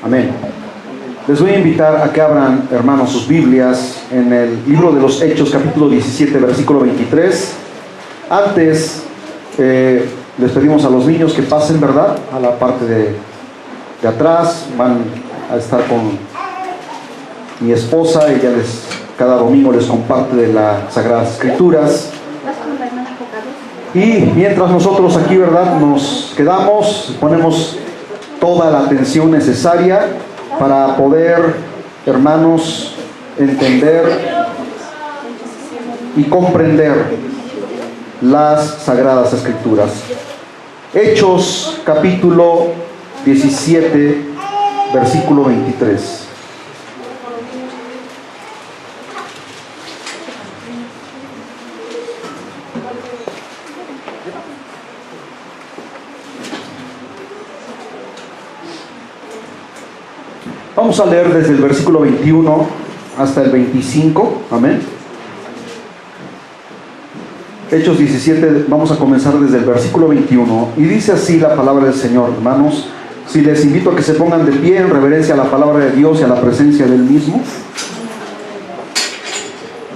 Amén. Les voy a invitar a que abran, hermanos, sus Biblias en el libro de los Hechos, capítulo 17, versículo 23. Antes, les pedimos a los niños que pasen, ¿verdad?, a la parte de atrás. Van a estar con mi esposa. Ella cada domingo les comparte de las Sagradas Escrituras. Y mientras nosotros aquí, ¿verdad?, nos quedamos, ponemos toda la atención necesaria para poder, hermanos, entender y comprender las Sagradas Escrituras. Hechos capítulo 17, versículo 23. Vamos a leer desde el versículo 21 hasta el 25. Amén. Hechos 17, vamos a comenzar desde el versículo 21. Y dice así la palabra del Señor, hermanos. Si les invito a que se pongan de pie en reverencia a la palabra de Dios y a la presencia del mismo.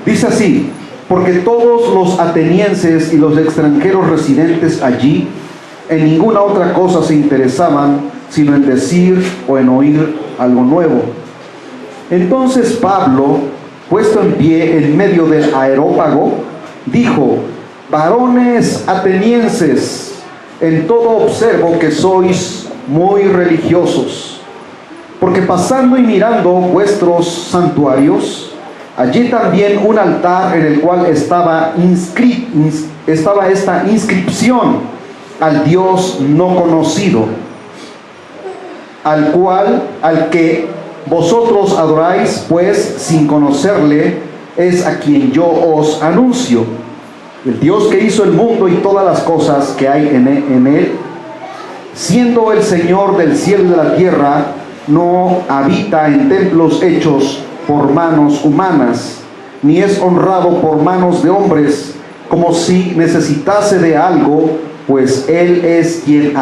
Dice así: porque todos los atenienses y los extranjeros residentes allí en ninguna otra cosa se interesaban sino en decir o en oír algo nuevo. Entonces Pablo, puesto en pie en medio del areópago, dijo: varones atenienses, en todo observo que sois muy religiosos, porque pasando y mirando vuestros santuarios, allí también un altar en el cual estaba esta inscripción: al Dios no conocido, al que vosotros adoráis, pues sin conocerle, es a quien yo os anuncio. El Dios que hizo el mundo y todas las cosas que hay en él, siendo el Señor del cielo y de la tierra, no habita en templos hechos por manos humanas, ni es honrado por manos de hombres, como si necesitase de algo, pues Él es quien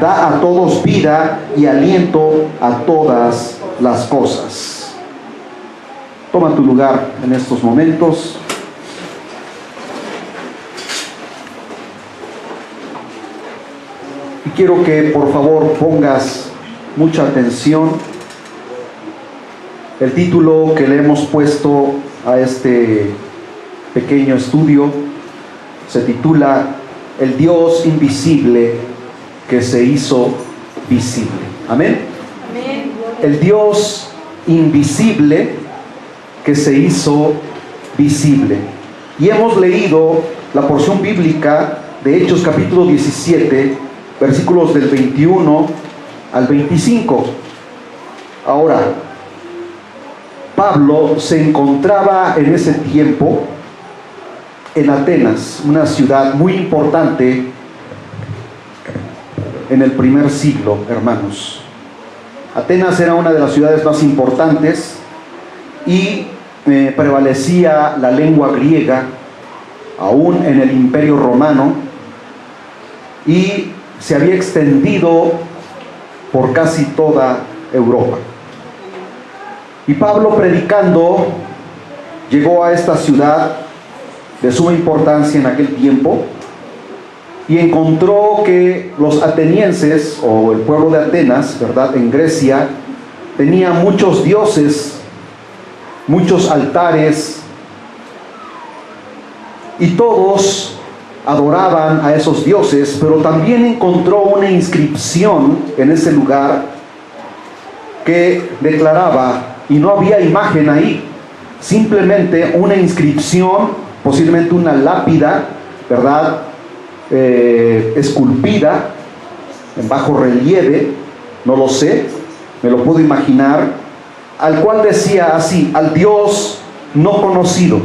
da a todos vida y aliento a todas las cosas. Toma tu lugar en estos momentos. Y quiero que por favor pongas mucha atención. El título que le hemos puesto a este pequeño estudio se titula El Dios invisible que se hizo visible. Amén. Amén. El Dios invisible que se hizo visible. Y hemos leído la porción bíblica de Hechos capítulo 17, versículos del 21 al 25. Ahora, Pablo se encontraba en ese tiempo en Atenas, una ciudad muy importante en el primer siglo, hermanos. Atenas era una de las ciudades más importantes y prevalecía la lengua griega, aún en el Imperio Romano, y se había extendido por casi toda Europa. Y Pablo, predicando, llegó a esta ciudad de suma importancia en aquel tiempo y encontró que los atenienses, o el pueblo de Atenas, ¿verdad?, en Grecia, tenía muchos dioses, muchos altares, y todos adoraban a esos dioses, pero también encontró una inscripción en ese lugar que declaraba, y no había imagen ahí, simplemente una inscripción, posiblemente una lápida, ¿verdad?, esculpida en bajo relieve, no lo sé, me lo puedo imaginar, al cual decía así: al Dios no conocido.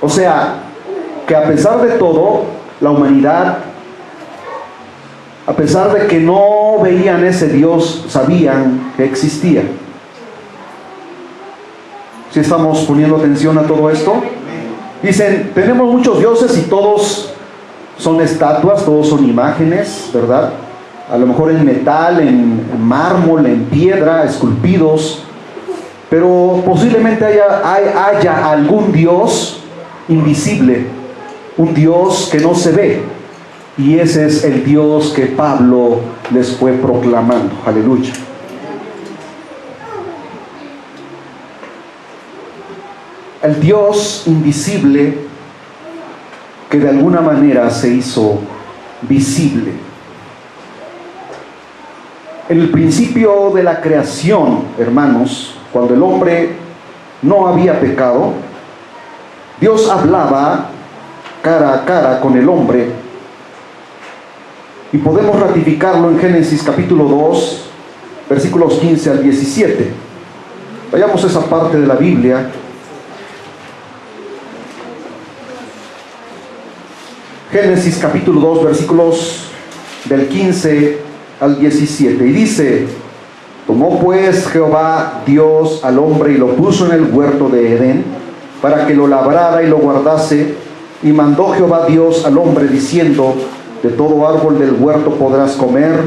O sea, que a pesar de todo, la humanidad, a pesar de que no veían ese Dios, sabían que existía. ¿Sí estamos poniendo atención a todo esto? Dicen, tenemos muchos dioses y todos son estatuas, todos son imágenes, ¿verdad? a lo mejor en metal, en mármol, en piedra, esculpidos, pero posiblemente haya algún Dios invisible, un Dios que no se ve, y ese es el Dios que Pablo les fue proclamando. Aleluya. El Dios invisible que de alguna manera se hizo visible. En el principio de la creación, hermanos, cuando el hombre no había pecado, Dios hablaba cara a cara con el hombre, y podemos ratificarlo en Génesis capítulo 2, versículos 15 al 17. Vayamos a esa parte de la Biblia. Génesis capítulo 2, versículos del 15 al 17. Y dice: tomó pues Jehová Dios al hombre y lo puso en el huerto de Edén, para que lo labrara y lo guardase. Y mandó Jehová Dios al hombre diciendo: de todo árbol del huerto podrás comer,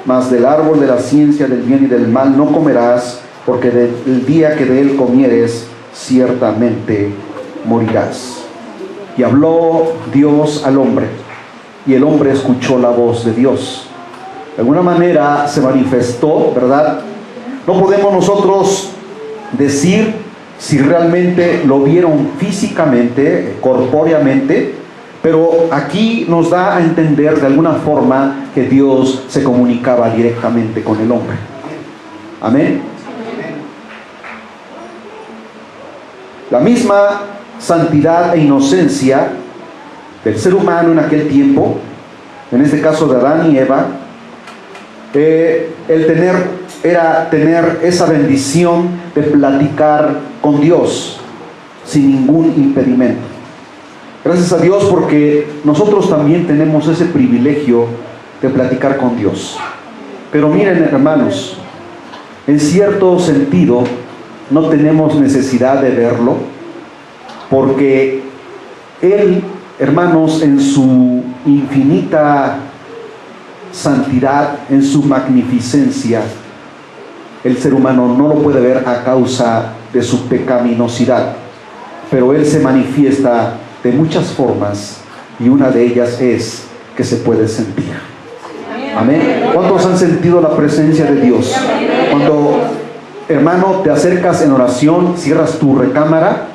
mas del árbol de la ciencia del bien y del mal no comerás, porque del día que de él comieres, ciertamente morirás. Y habló Dios al hombre, y el hombre escuchó la voz de Dios. De alguna manera se manifestó, ¿verdad? No podemos nosotros decir si realmente lo vieron físicamente, corpóreamente, pero aquí nos da a entender de alguna forma que Dios se comunicaba directamente con el hombre. Amén. La misma santidad e inocencia del ser humano en aquel tiempo, en este caso de Adán y Eva, era tener esa bendición de platicar con Dios sin ningún impedimento. Gracias a Dios, porque nosotros también tenemos ese privilegio de platicar con Dios. Pero miren, hermanos, en cierto sentido no tenemos necesidad de verlo, porque Él, hermanos, en su infinita santidad, en su magnificencia, el ser humano no lo puede ver a causa de su pecaminosidad, pero Él se manifiesta de muchas formas, y una de ellas es que se puede sentir. Amén. ¿Cuántos han sentido la presencia de Dios? Cuando, hermano, te acercas en oración, cierras tu recámara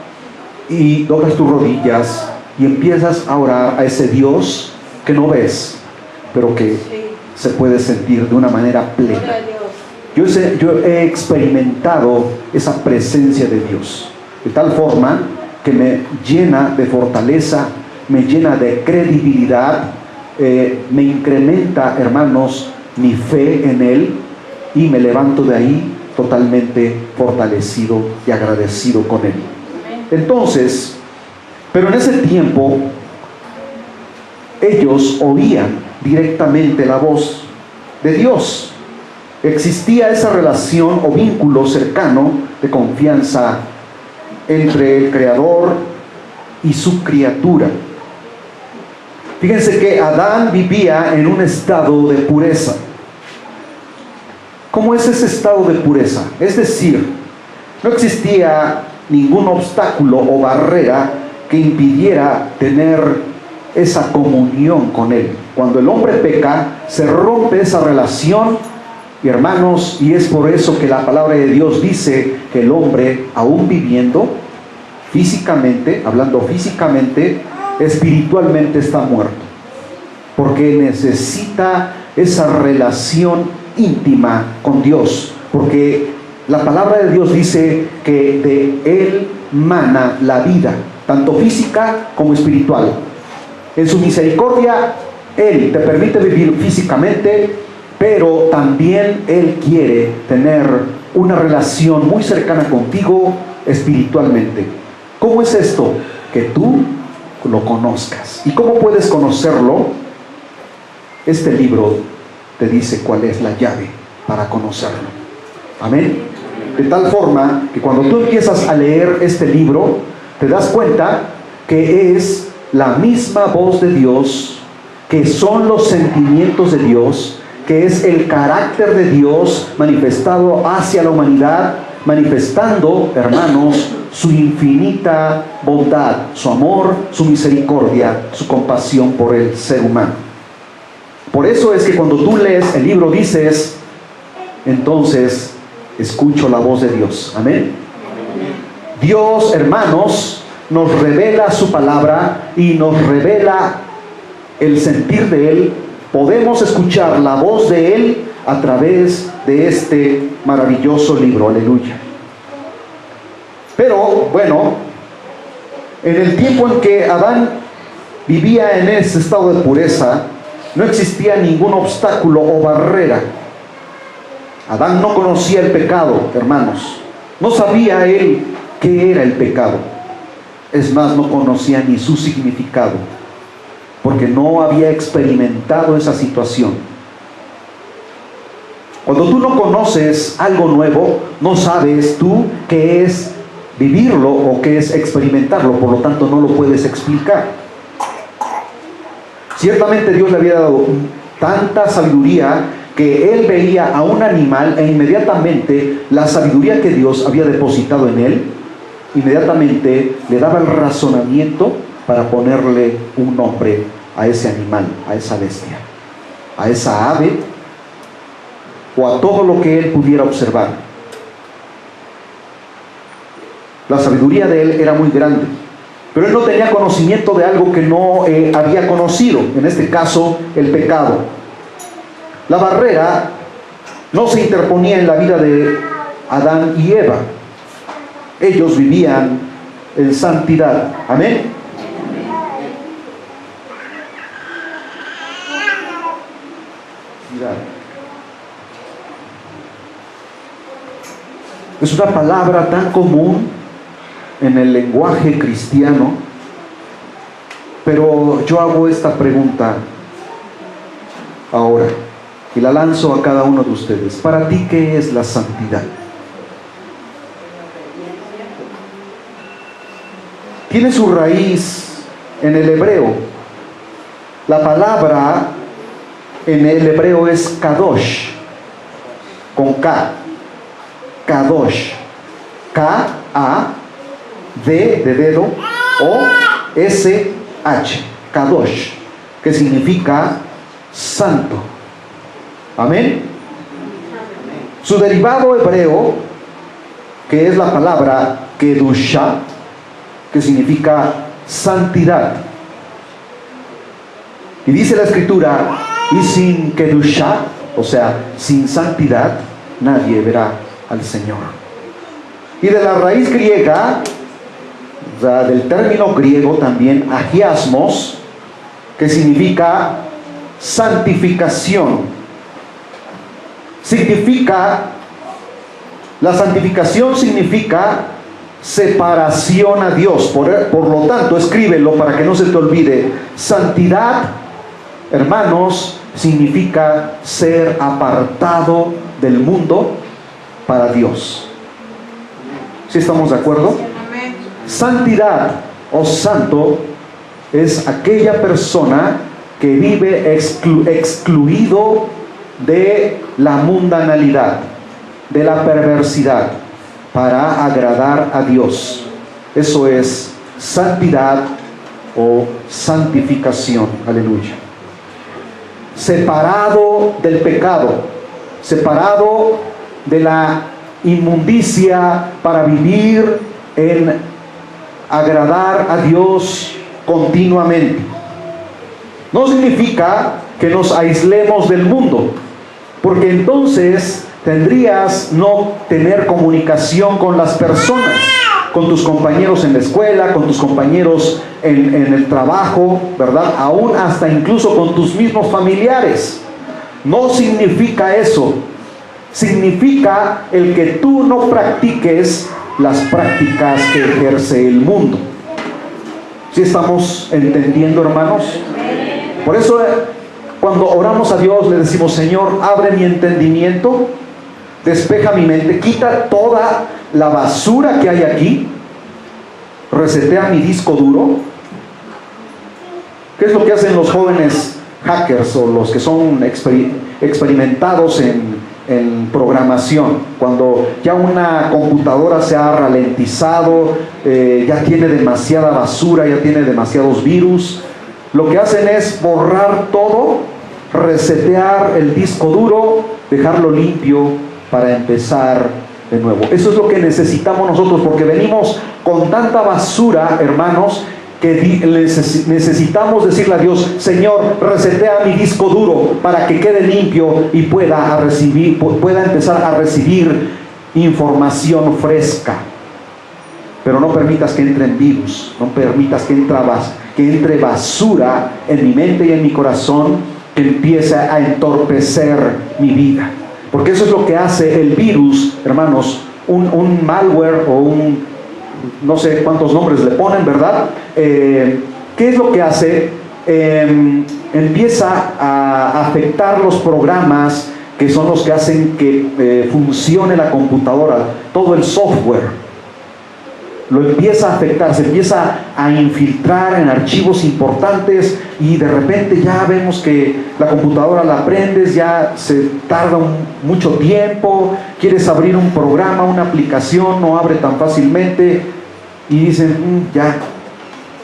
y doblas tus rodillas y empiezas a orar a ese Dios que no ves, pero que se puede sentir de una manera plena. Yo he experimentado esa presencia de Dios de tal forma que me llena de fortaleza, me llena de credibilidad, me incrementa, hermanos, mi fe en Él, y me levanto de ahí totalmente fortalecido y agradecido con Él. Entonces, pero en ese tiempo ellos oían directamente la voz de Dios. Existía esa relación o vínculo cercano de confianza entre el Creador y su criatura. Fíjense que Adán vivía en un estado de pureza. ¿Cómo es ese estado de pureza? Es decir, no existía ningún obstáculo o barrera que impidiera tener esa comunión con Él. Cuando el hombre peca, se rompe esa relación, y hermanos, y es por eso que la palabra de Dios dice que el hombre, aún viviendo físicamente, hablando físicamente, espiritualmente está muerto, porque necesita esa relación íntima con Dios, porque la palabra de Dios dice que de Él mana la vida, tanto física como espiritual. En su misericordia, Él te permite vivir físicamente, pero también Él quiere tener una relación muy cercana contigo espiritualmente. ¿Cómo es esto? Que tú lo conozcas. ¿Y cómo puedes conocerlo? Este libro te dice cuál es la llave para conocerlo. Amén. De tal forma que cuando tú empiezas a leer este libro, te das cuenta que es la misma voz de Dios, que son los sentimientos de Dios, que es el carácter de Dios manifestado hacia la humanidad, manifestando, hermanos, su infinita bondad, su amor, su misericordia, su compasión por el ser humano. Por eso es que cuando tú lees el libro dices, entonces escucho la voz de Dios. Amén. Dios, hermanos, nos revela su palabra y nos revela el sentir de Él. Podemos escuchar la voz de Él a través de este maravilloso libro. Aleluya. Pero bueno, en el tiempo en que Adán vivía en ese estado de pureza, no existía ningún obstáculo o barrera. Adán no conocía el pecado, hermanos. No sabía él qué era el pecado. Es más, no conocía ni su significado, porque no había experimentado esa situación. Cuando tú no conoces algo nuevo, no sabes tú qué es vivirlo o qué es experimentarlo, por lo tanto no lo puedes explicar. Ciertamente Dios le había dado tanta sabiduría que él veía a un animal e inmediatamente la sabiduría que Dios había depositado en él, inmediatamente le daba el razonamiento para ponerle un nombre a ese animal, a esa bestia, a esa ave o a todo lo que él pudiera observar. La sabiduría de él era muy grande, pero él no tenía conocimiento de algo que no había conocido, en este caso el pecado. La barrera no se interponía en la vida de Adán y Eva. Ellos vivían en santidad. Amén. Es una palabra tan común en el lenguaje cristiano, pero yo hago esta pregunta ahora y la lanzo a cada uno de ustedes. Para ti, ¿qué es la santidad? Tiene su raíz en el hebreo. La palabra en el hebreo es kadosh, con K, kadosh, K-A-D de dedo, O-S-H, kadosh, que significa santo. Amén. Su derivado hebreo, que es la palabra kedusha, que significa santidad. Y dice la escritura, y sin kedusha, o sea, sin santidad, nadie verá al Señor. Y de la raíz griega, o sea, del término griego también, agiasmos, que significa santificación. La santificación significa separación a Dios. Por lo tanto, escríbelo para que no se te olvide. Santidad, hermanos, significa ser apartado del mundo para Dios. ¿Sí estamos de acuerdo? Santidad o santo es aquella persona que vive excluido de la mundanalidad, de la perversidad, para agradar a Dios. Eso es santidad o santificación. Aleluya. Separado del pecado, separado de la inmundicia, para vivir en agradar a Dios continuamente. No significa que nos aislemos del mundo, porque entonces tendrías no tener comunicación con las personas, con tus compañeros en la escuela, con tus compañeros en el trabajo, ¿verdad? Aún hasta incluso con tus mismos familiares. No significa eso. Significa el que tú no practiques las prácticas que ejerce el mundo. ¿Sí estamos entendiendo, hermanos? Por eso cuando oramos a Dios le decimos: Señor, abre mi entendimiento, despeja mi mente, quita toda la basura que hay aquí, resetea mi disco duro. ¿Qué es lo que hacen los jóvenes hackers o los que son experimentados en programación, cuando ya una computadora se ha ralentizado, ya tiene demasiada basura, ya tiene demasiados virus, lo que hacen es borrar todo, resetear el disco duro, dejarlo limpio para empezar de nuevo. Eso es lo que necesitamos nosotros, porque venimos con tanta basura, hermanos, que necesitamos decirle a Dios: Señor, resetea mi disco duro para que quede limpio y pueda empezar a recibir información fresca. Pero no permitas que entren virus, no permitas que entre basura en mi mente y en mi corazón, que empiece a entorpecer mi vida. Porque eso es lo que hace el virus, hermanos, un malware o no sé cuántos nombres le ponen, ¿verdad? ¿Qué es lo que hace? Empieza a afectar los programas que son los que hacen que funcione la computadora, todo el software. Lo empieza a afectar, se empieza a infiltrar en archivos importantes y de repente ya vemos que la computadora la prendes, ya se tarda mucho tiempo, quieres abrir un programa, una aplicación, no abre tan fácilmente y dicen, ya,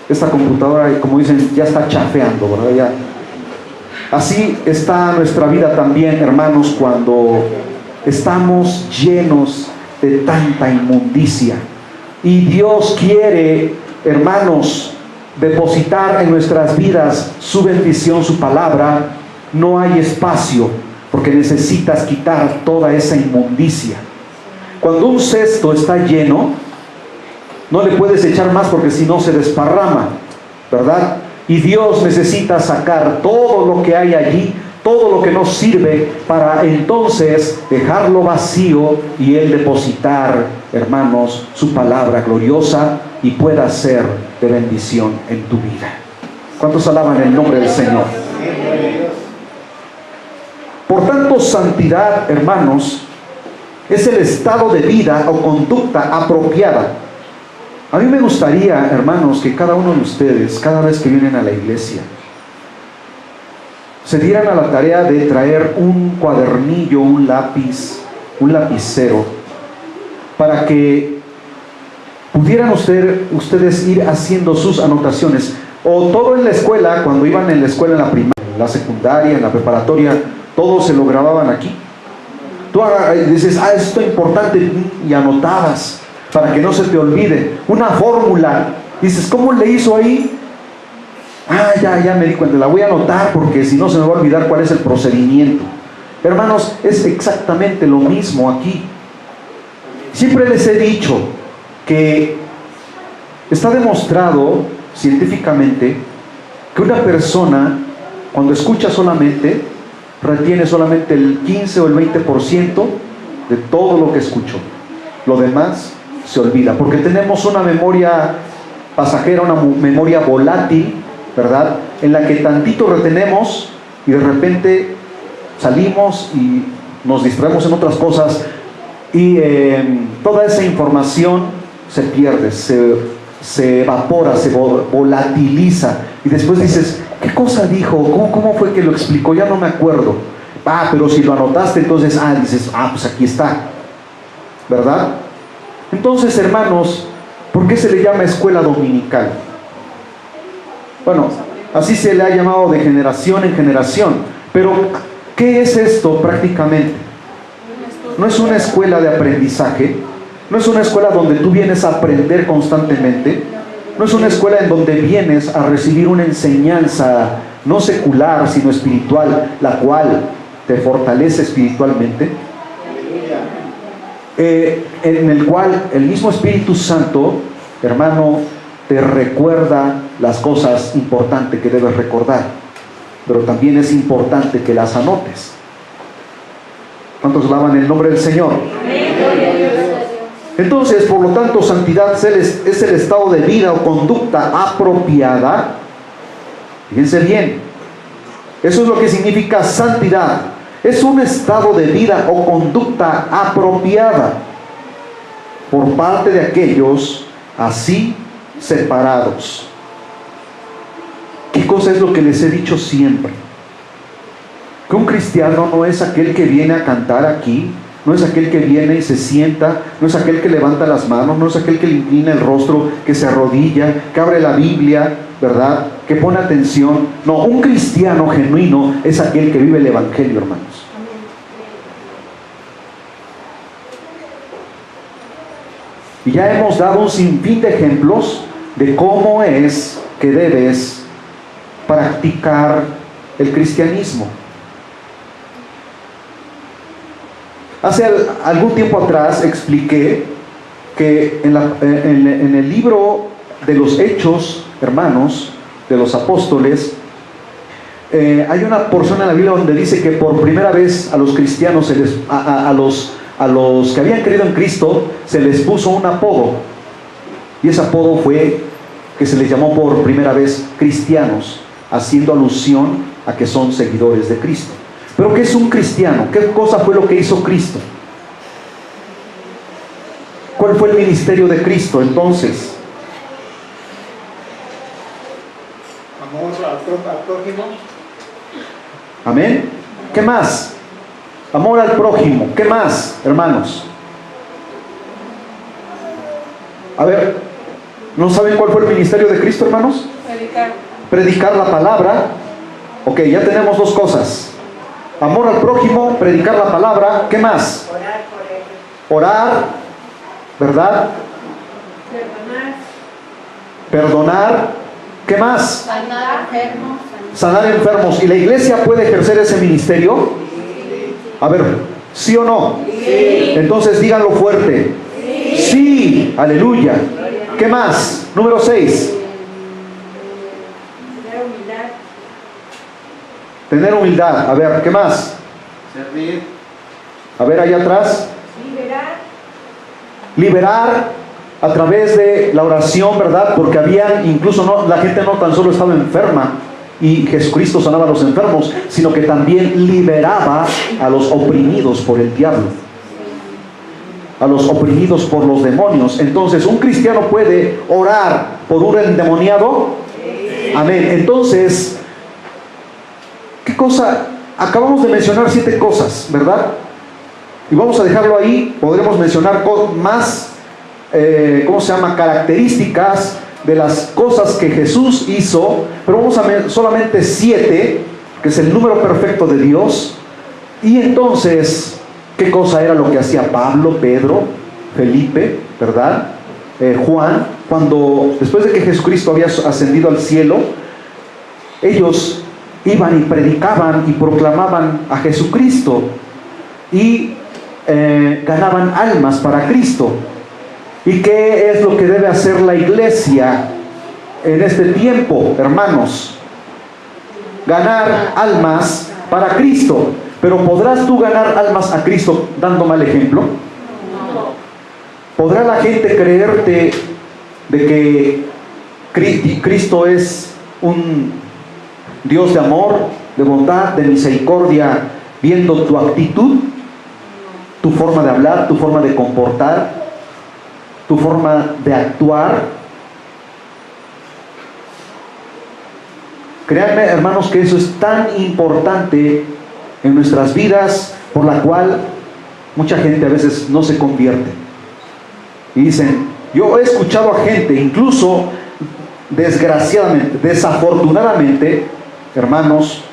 esta computadora, como dicen, ya está chafeando, ¿verdad? Ya. Así está nuestra vida también, hermanos, cuando estamos llenos de tanta inmundicia. Y Dios quiere, hermanos, depositar en nuestras vidas su bendición, su palabra. No hay espacio, porque necesitas quitar toda esa inmundicia. Cuando un cesto está lleno, no le puedes echar más, porque si no se desparrama, ¿verdad? Y Dios necesita sacar todo lo que hay allí, todo lo que nos sirve, para entonces dejarlo vacío y Él depositar, hermanos, su palabra gloriosa y pueda ser de bendición en tu vida. ¿Cuántos alaban el nombre del Señor? Por tanto, santidad, hermanos, es el estado de vida o conducta apropiada. A mí me gustaría, hermanos, que cada uno de ustedes, cada vez que vienen a la iglesia, se dieran a la tarea de traer un cuadernillo, un lápiz, un lapicero, para que pudieran ustedes ir haciendo sus anotaciones. O todo en la escuela, cuando iban en la escuela, en la primaria, en la secundaria, en la preparatoria, todo se lo grababan aquí. Tú dices, esto es importante, y anotabas para que no se te olvide. Una fórmula, dices, ¿cómo le hizo ahí? Ya me di cuenta, la voy a anotar porque si no se me va a olvidar cuál es el procedimiento. Hermanos, es exactamente lo mismo aquí. Siempre les he dicho que está demostrado científicamente que una persona, cuando escucha solamente, retiene solamente el 15 o el 20% de todo lo que escuchó. Lo demás se olvida, porque tenemos una memoria pasajera, una memoria volátil, ¿verdad? En la que tantito retenemos y de repente salimos y nos distraemos en otras cosas y toda esa información se pierde, se evapora, se volatiliza y después dices, ¿qué cosa dijo? ¿Cómo fue que lo explicó? Ya no me acuerdo. Pero si lo anotaste, entonces, dices, pues aquí está, ¿verdad? Entonces, hermanos, ¿por qué se le llama escuela dominical? Bueno, así se le ha llamado de generación en generación, pero ¿qué es esto prácticamente? No es una escuela de aprendizaje, no es una escuela donde tú vienes a aprender constantemente, no es una escuela en donde vienes a recibir una enseñanza no secular, sino espiritual, la cual te fortalece espiritualmente, en el cual el mismo Espíritu Santo, hermano, te recuerda las cosas importantes que debes recordar, pero también es importante que las anotes. ¿Cuántos alaban el nombre del Señor? Entonces, por lo tanto, santidad es el estado de vida o conducta apropiada. Fíjense bien, eso es lo que significa santidad. Es un estado de vida o conducta apropiada por parte de aquellos así separados. ¿Qué cosa es lo que les he dicho siempre? cristiano no es aquel que viene a cantar aquí, no es aquel que viene y se sienta, no es aquel que levanta las manos, no es aquel que le inclina el rostro, que se arrodilla, que abre la Biblia, ¿verdad? Que pone atención. No, un cristiano genuino es aquel que vive el Evangelio, hermanos. Y ya hemos dado un sinfín de ejemplos de cómo es que debes practicar el cristianismo. Hace algún tiempo atrás expliqué que en el libro de los Hechos, hermanos, de los apóstoles, hay una porción en la Biblia donde dice que por primera vez a los cristianos, a los que habían creído en Cristo, se les puso un apodo. Y ese apodo fue que se les llamó por primera vez cristianos, haciendo alusión a que son seguidores de Cristo. Pero ¿qué es un cristiano? ¿Qué cosa fue lo que hizo Cristo? ¿Cuál fue el ministerio de Cristo entonces? Amor al prójimo. Amén. ¿Qué más? Amor al prójimo. ¿Qué más, hermanos? A ver, ¿no saben cuál fue el ministerio de Cristo, hermanos? Predicar la palabra. Ok, ya tenemos dos cosas. Amor al prójimo, predicar la palabra. ¿Qué más? Orar por ellos. Orar, ¿verdad? Perdonar. ¿Qué más? Sanar enfermos. Sanar enfermos. ¿Y la iglesia puede ejercer ese ministerio? A ver, ¿sí o no? Sí. Entonces díganlo fuerte. Sí. Aleluya. ¿Qué más? Número 6. Tener humildad. Tener humildad. A ver, ¿qué más? Servir. A ver, allá atrás. Liberar a través de la oración, ¿verdad? Porque había, incluso la gente no tan solo estaba enferma y Jesucristo sanaba a los enfermos, sino que también liberaba a los oprimidos por el diablo, a los oprimidos por los demonios. Entonces, ¿un cristiano puede orar por un endemoniado? Amén. Entonces, ¿qué cosa? Acabamos de mencionar 7 cosas, ¿verdad? Y vamos a dejarlo ahí. Podremos mencionar más, características de las cosas que Jesús hizo, pero vamos a ver solamente 7, que es el número perfecto de Dios. Y entonces, ¿qué cosa era lo que hacía Pablo, Pedro, Felipe, ¿verdad? Juan, cuando después de que Jesucristo había ascendido al cielo, ellos iban y predicaban y proclamaban a Jesucristo y ganaban almas para Cristo. ¿Y qué es lo que debe hacer la iglesia en este tiempo, hermanos? Ganar almas para Cristo. Pero ¿podrás tú ganar almas a Cristo dando mal ejemplo? ¿Podrá la gente creerte de que Cristo es un Dios de amor, de bondad, de misericordia, viendo tu actitud, tu forma de hablar, tu forma de comportar, tu forma de actuar? Créanme, hermanos, que eso es tan importante en nuestras vidas, por la cual mucha gente a veces no se convierte. Y dicen, yo he escuchado a gente, incluso desgraciadamente, desafortunadamente, hermanos,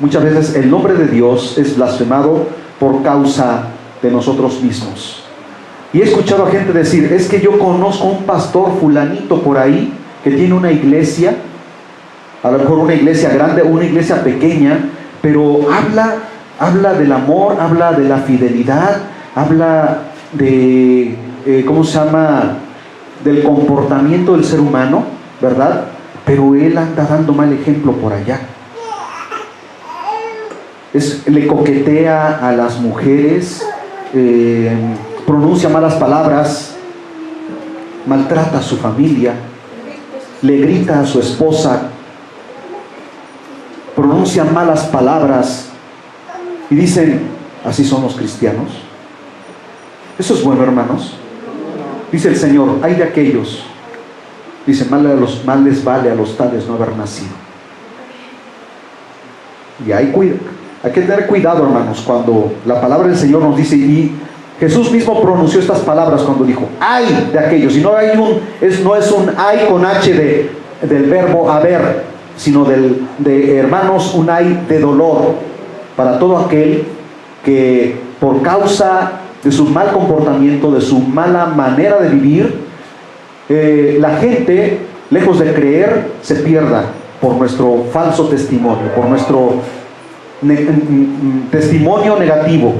muchas veces el nombre de Dios es blasfemado por causa de nosotros mismos. Y he escuchado a gente decir, es que yo conozco a un pastor fulanito por ahí que tiene una iglesia, a lo mejor una iglesia grande o una iglesia pequeña, pero habla del amor, habla de la fidelidad, habla de, del comportamiento del ser humano, ¿verdad? Pero él anda dando mal ejemplo por allá. Le coquetea a las mujeres, pronuncia malas palabras, maltrata a su familia, le grita a su esposa, pronuncia malas palabras y dicen, así son los cristianos. Eso es bueno, hermanos. Dice el Señor, hay de aquellos, dice, mal les vale a los tales no haber nacido. Y ahí Hay que tener cuidado, hermanos, cuando la palabra del Señor nos dice, y Jesús mismo pronunció estas palabras cuando dijo, ay de aquellos, y no es un ay con H del verbo haber, sino de hermanos, un ay de dolor para todo aquel que por causa de su mal comportamiento, de su mala manera de vivir, la gente, lejos de creer, se pierda por nuestro falso testimonio, por nuestro testimonio negativo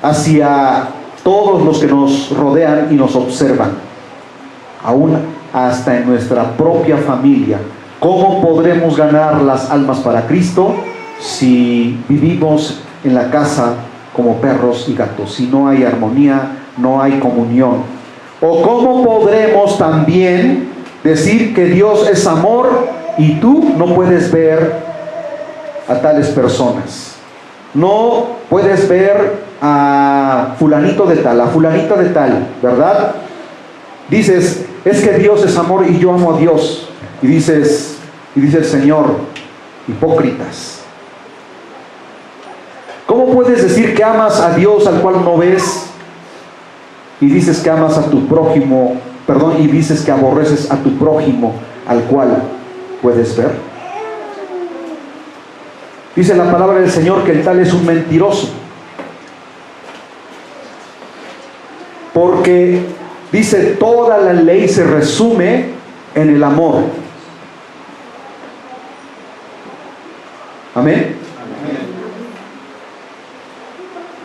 hacia todos los que nos rodean y nos observan, aún hasta en nuestra propia familia. ¿Cómo podremos ganar las almas para Cristo si vivimos en la casa como perros y gatos? Si no hay armonía, no hay comunión. ¿O cómo podremos también decir que Dios es amor y tú no puedes ver a tales personas? No puedes ver a fulanito de tal, a fulanita de tal, ¿verdad? Dices, es que Dios es amor y yo amo a Dios. Y dice el Señor, hipócritas. ¿Cómo puedes decir que amas a Dios al cual no ves? Y dices que amas a tu prójimo, y dices que aborreces a tu prójimo al cual puedes ver. Dice la palabra del Señor que el tal es un mentiroso. Porque dice, toda la ley se resume en el amor. Amén.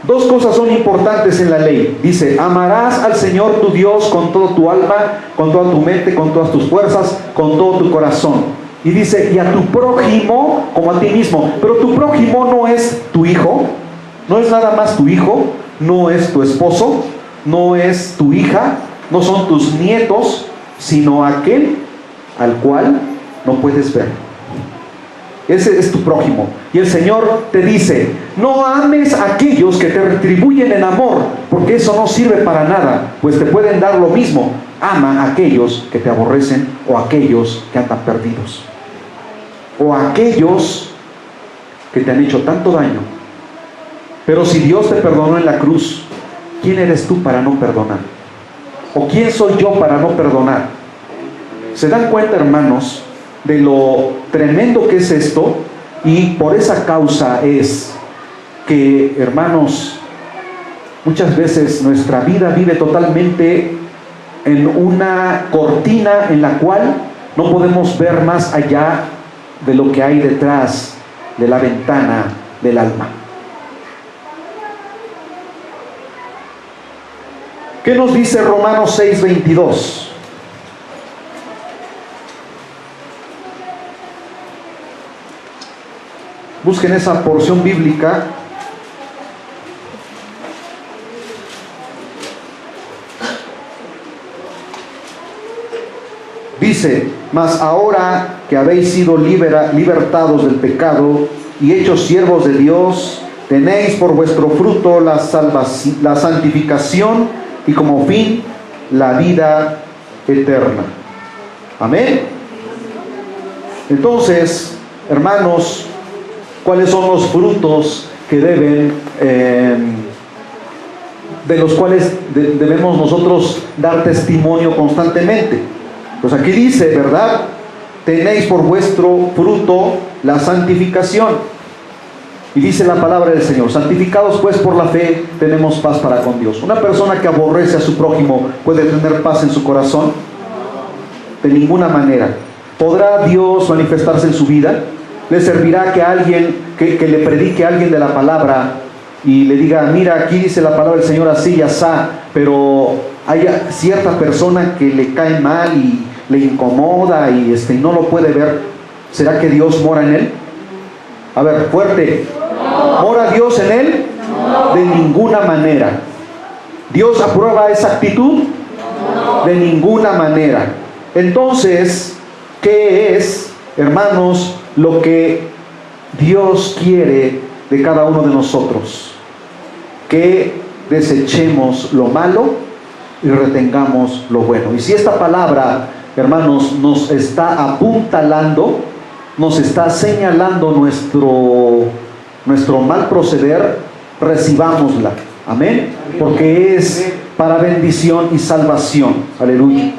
Dos cosas son importantes en la ley. Dice, amarás al Señor tu Dios con toda tu alma, con toda tu mente, con todas tus fuerzas, con todo tu corazón. Y dice, y a tu prójimo como a ti mismo. Pero tu prójimo no es tu hijo, no es nada más tu hijo, no es tu esposo, no es tu hija, no son tus nietos, sino aquel al cual no puedes ver. Ese es tu prójimo. Y el Señor te dice, no ames a aquellos que te retribuyen en amor, porque eso no sirve para nada, pues te pueden dar lo mismo. Ama a aquellos que te aborrecen, o a aquellos que andan perdidos, o a aquellos que te han hecho tanto daño. Pero si Dios te perdonó en la cruz, ¿quién eres tú para no perdonar? ¿O quién soy yo para no perdonar? ¿Se dan cuenta, hermanos, de lo tremendo que es esto? Y por esa causa es que, hermanos, muchas veces nuestra vida vive totalmente en una cortina en la cual no podemos ver más allá de lo que hay detrás de la ventana del alma. ¿Qué nos dice Romanos 6:22? Busquen esa porción bíblica. Dice, mas ahora que habéis sido libertados del pecado y hechos siervos de Dios, tenéis por vuestro fruto la santificación y como fin la vida eterna. Amén. Entonces, hermanos, ¿cuáles son los frutos que de los cuales debemos nosotros dar testimonio constantemente? Pues aquí dice, ¿verdad? Tenéis por vuestro fruto la santificación. Y dice la palabra del Señor, santificados pues por la fe, tenemos paz para con Dios. Una persona que aborrece a su prójimo, ¿puede tener paz en su corazón? De ninguna manera. ¿Podrá Dios manifestarse en su vida? ¿Le servirá que alguien, que le predique a alguien de la palabra y le diga, mira, aquí dice la palabra del Señor así y asá, pero hay cierta persona que le cae mal y le incomoda y no lo puede ver? ¿Será que Dios mora en él? A ver, fuerte. No. ¿Mora Dios en él? No. De ninguna manera. ¿Dios aprueba esa actitud? No. De ninguna manera. Entonces, ¿qué es, hermanos, lo que Dios quiere de cada uno de nosotros? Que desechemos lo malo y retengamos lo bueno. Y si esta palabra, hermanos, nos está apuntalando, nos está señalando nuestro mal proceder, recibámosla. Amén. Porque es para bendición y salvación. Aleluya.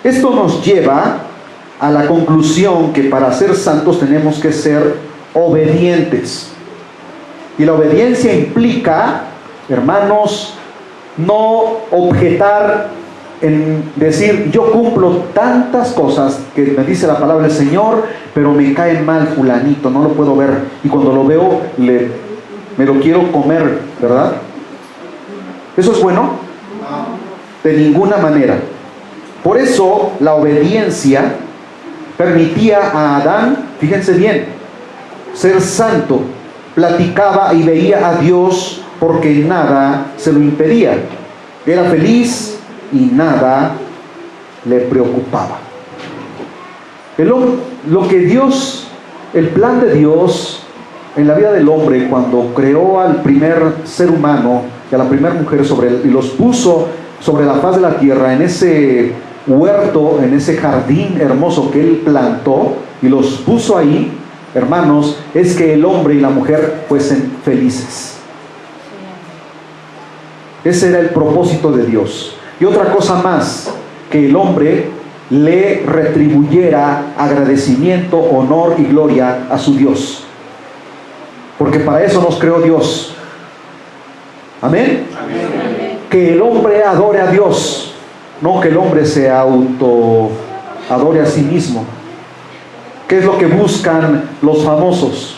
Esto nos lleva a la conclusión que para ser santos tenemos que ser obedientes. Y la obediencia implica, hermanos, no objetar en decir, yo cumplo tantas cosas que me dice la palabra del Señor, pero me cae mal fulanito, no lo puedo ver, y cuando lo veo me lo quiero comer, ¿verdad? ¿Eso es bueno? De ninguna manera. Por eso la obediencia permitía a Adán, fíjense bien, ser santo. Platicaba y veía a Dios porque nada se lo impedía. Era feliz y nada le preocupaba. Lo que Dios, el plan de Dios en la vida del hombre, cuando creó al primer ser humano y a la primera mujer y los puso sobre la faz de la tierra, en ese huerto, en ese jardín hermoso que Él plantó y los puso ahí, hermanos, es que el hombre y la mujer fuesen felices. Ese era el propósito de Dios. Y otra cosa más, que el hombre le retribuyera agradecimiento, honor y gloria a su Dios. Porque para eso nos creó Dios. Amén. Amén. Que el hombre adore a Dios, no que el hombre se adore a sí mismo. ¿Qué es lo que buscan los famosos?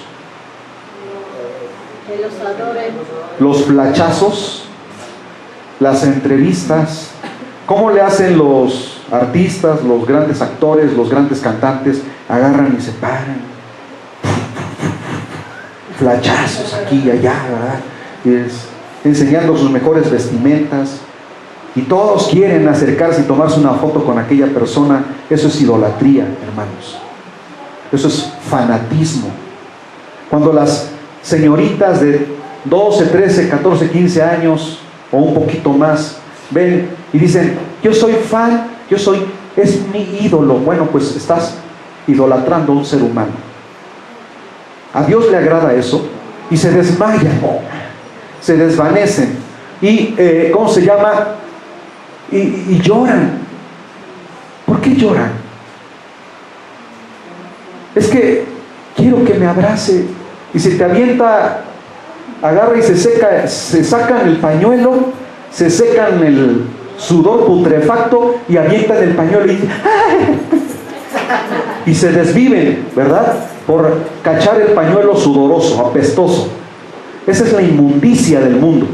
Que los adoren. Los flachazos, las entrevistas. ¿Cómo le hacen los artistas, los grandes actores, los grandes cantantes? Agarran y se paran. Flachazos aquí y allá, ¿verdad? Enseñando sus mejores vestimentas. Y todos quieren acercarse y tomarse una foto con aquella persona. Eso es idolatría, hermanos. Eso es fanatismo. Cuando las señoritas de 12, 13, 14, 15 años o un poquito más ven y dicen, yo soy fan, es mi ídolo. Bueno, pues estás idolatrando a un ser humano. A Dios le agrada eso y se desmayan, se desvanecen y ¿cómo se llama? Y lloran. ¿Por qué lloran? Es que quiero que me abrace. Y se te avienta, agarra y se seca, se sacan el pañuelo, se secan el sudor putrefacto y avientan el pañuelo y se desviven, ¿verdad? Por cachar el pañuelo sudoroso, apestoso. Esa es la inmundicia del mundo.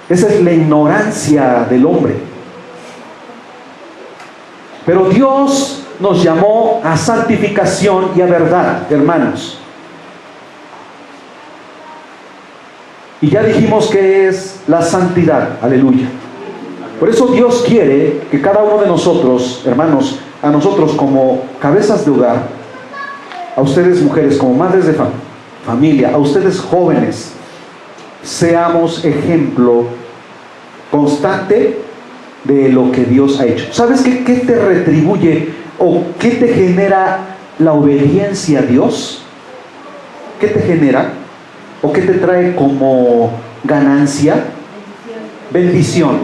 Esa es la ignorancia del hombre. Pero Dios nos llamó a santificación y a verdad, hermanos. Y ya dijimos que es la santidad, aleluya. Por eso Dios quiere que cada uno de nosotros, hermanos, a nosotros como cabezas de hogar, a ustedes mujeres como madres de familia, a ustedes jóvenes, seamos ejemplo constante de lo que Dios ha hecho. ¿Sabes qué te retribuye o qué te genera la obediencia a Dios? ¿Qué te genera? ¿O qué te trae como ganancia? Bendición.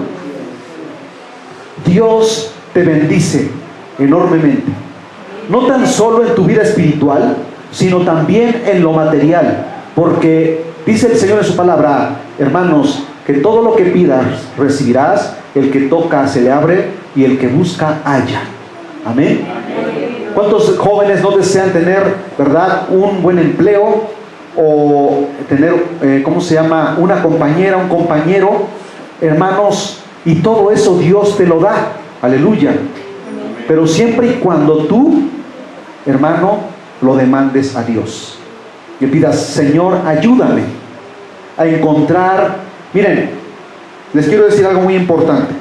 Dios te bendice enormemente. No tan solo en tu vida espiritual, sino también en lo material. Porque dice el Señor en su palabra, hermanos, que todo lo que pidas recibirás, el que toca se le abre y el que busca halla. Amén. ¿Cuántos jóvenes no desean tener, verdad, un buen empleo o tener, ¿cómo se llama? Una compañera, un compañero, hermanos, y todo eso Dios te lo da, aleluya. Pero siempre y cuando tú, hermano, lo demandes a Dios. Que pidas, Señor, ayúdame a encontrar. Miren, les quiero decir algo muy importante.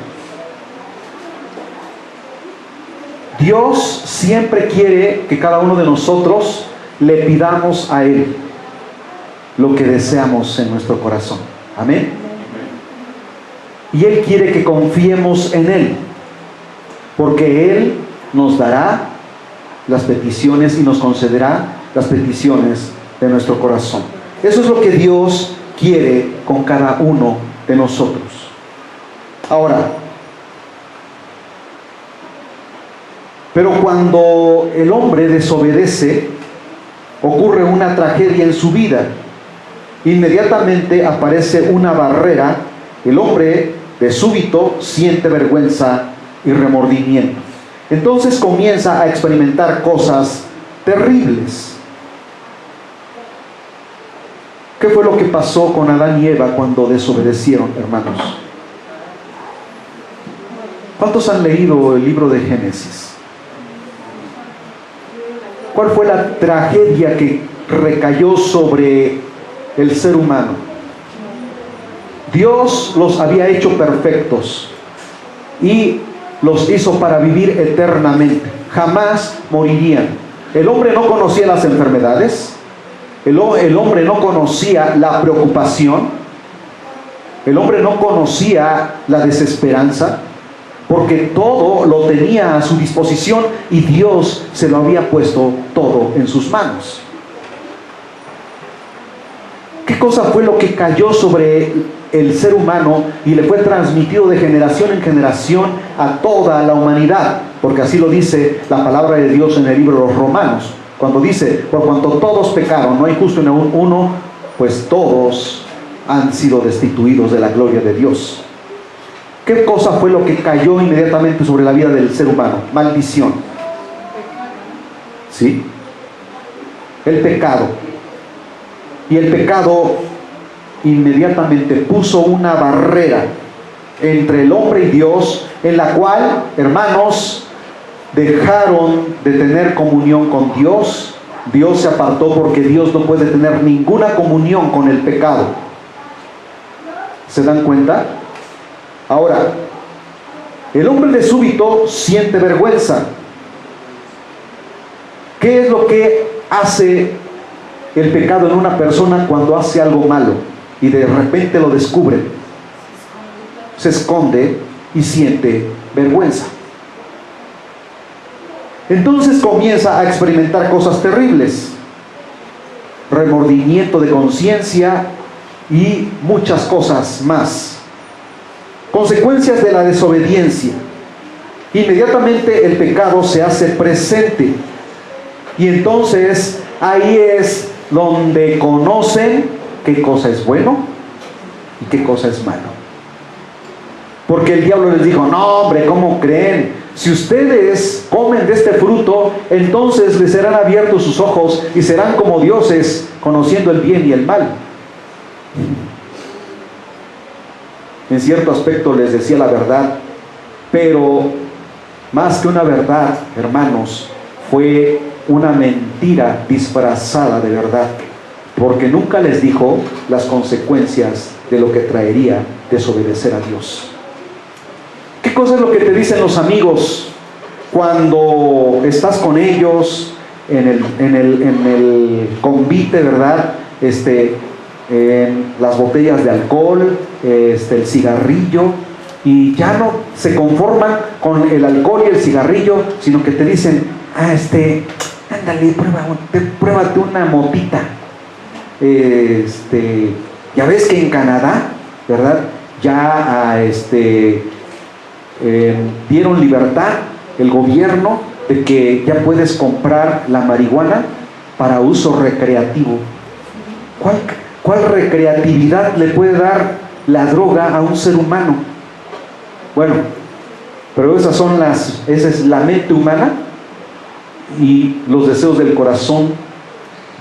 Dios siempre quiere que cada uno de nosotros le pidamos a Él lo que deseamos en nuestro corazón. Amén. Y Él quiere que confiemos en Él, porque Él nos dará las peticiones y nos concederá las peticiones de nuestro corazón. Eso es lo que Dios quiere con cada uno de nosotros. Ahora, pero cuando el hombre desobedece, ocurre una tragedia en su vida. Inmediatamente aparece una barrera. El hombre de súbito siente vergüenza y remordimiento. Entonces comienza a experimentar cosas terribles. ¿Qué fue lo que pasó con Adán y Eva cuando desobedecieron, hermanos? ¿Cuántos han leído el libro de Génesis? ¿Cuál fue la tragedia que recayó sobre el ser humano? Dios los había hecho perfectos y los hizo para vivir eternamente. Jamás morirían. El hombre no conocía las enfermedades. El hombre no conocía la preocupación. El hombre no conocía la desesperanza, porque todo lo tenía a su disposición y Dios se lo había puesto todo en sus manos. ¿Qué cosa fue lo que cayó sobre el ser humano y le fue transmitido de generación en generación a toda la humanidad? Porque así lo dice la palabra de Dios en el libro de los Romanos, cuando dice: por cuanto todos pecaron, no hay justo ni aun uno, pues todos han sido destituidos de la gloria de Dios. ¿Qué cosa fue lo que cayó inmediatamente sobre la vida del ser humano? Maldición. ¿Sí? El pecado. Y el pecado inmediatamente puso una barrera entre el hombre y Dios, en la cual, hermanos, dejaron de tener comunión con Dios. Dios se apartó, porque Dios no puede tener ninguna comunión con el pecado. ¿Se dan cuenta? Ahora, el hombre de súbito siente vergüenza. ¿Qué es lo que hace el pecado en una persona cuando hace algo malo y de repente lo descubre? Se esconde y siente vergüenza. Entonces comienza a experimentar cosas terribles: remordimiento de conciencia y muchas cosas más. Consecuencias de la desobediencia. Inmediatamente el pecado se hace presente, y entonces ahí es donde conocen qué cosa es bueno y qué cosa es malo. Porque el diablo les dijo: no, hombre, ¿cómo creen? Si ustedes comen de este fruto, entonces les serán abiertos sus ojos y serán como dioses, conociendo el bien y el mal. En cierto aspecto les decía la verdad, pero más que una verdad, hermanos, fue una mentira disfrazada de verdad, porque nunca les dijo las consecuencias de lo que traería desobedecer a Dios. ¿Qué cosa es lo que te dicen los amigos cuando estás con ellos en el convite, verdad? Las botellas de alcohol, el cigarrillo, y ya no se conforman con el alcohol y el cigarrillo, sino que te dicen: ándale, pruébate una motita. Ya ves que en Canadá, ¿verdad? Ya dieron libertad el gobierno de que ya puedes comprar la marihuana para uso recreativo. ¿Cuál recreatividad le puede dar la droga a un ser humano? Bueno, pero esa es la mente humana y los deseos del corazón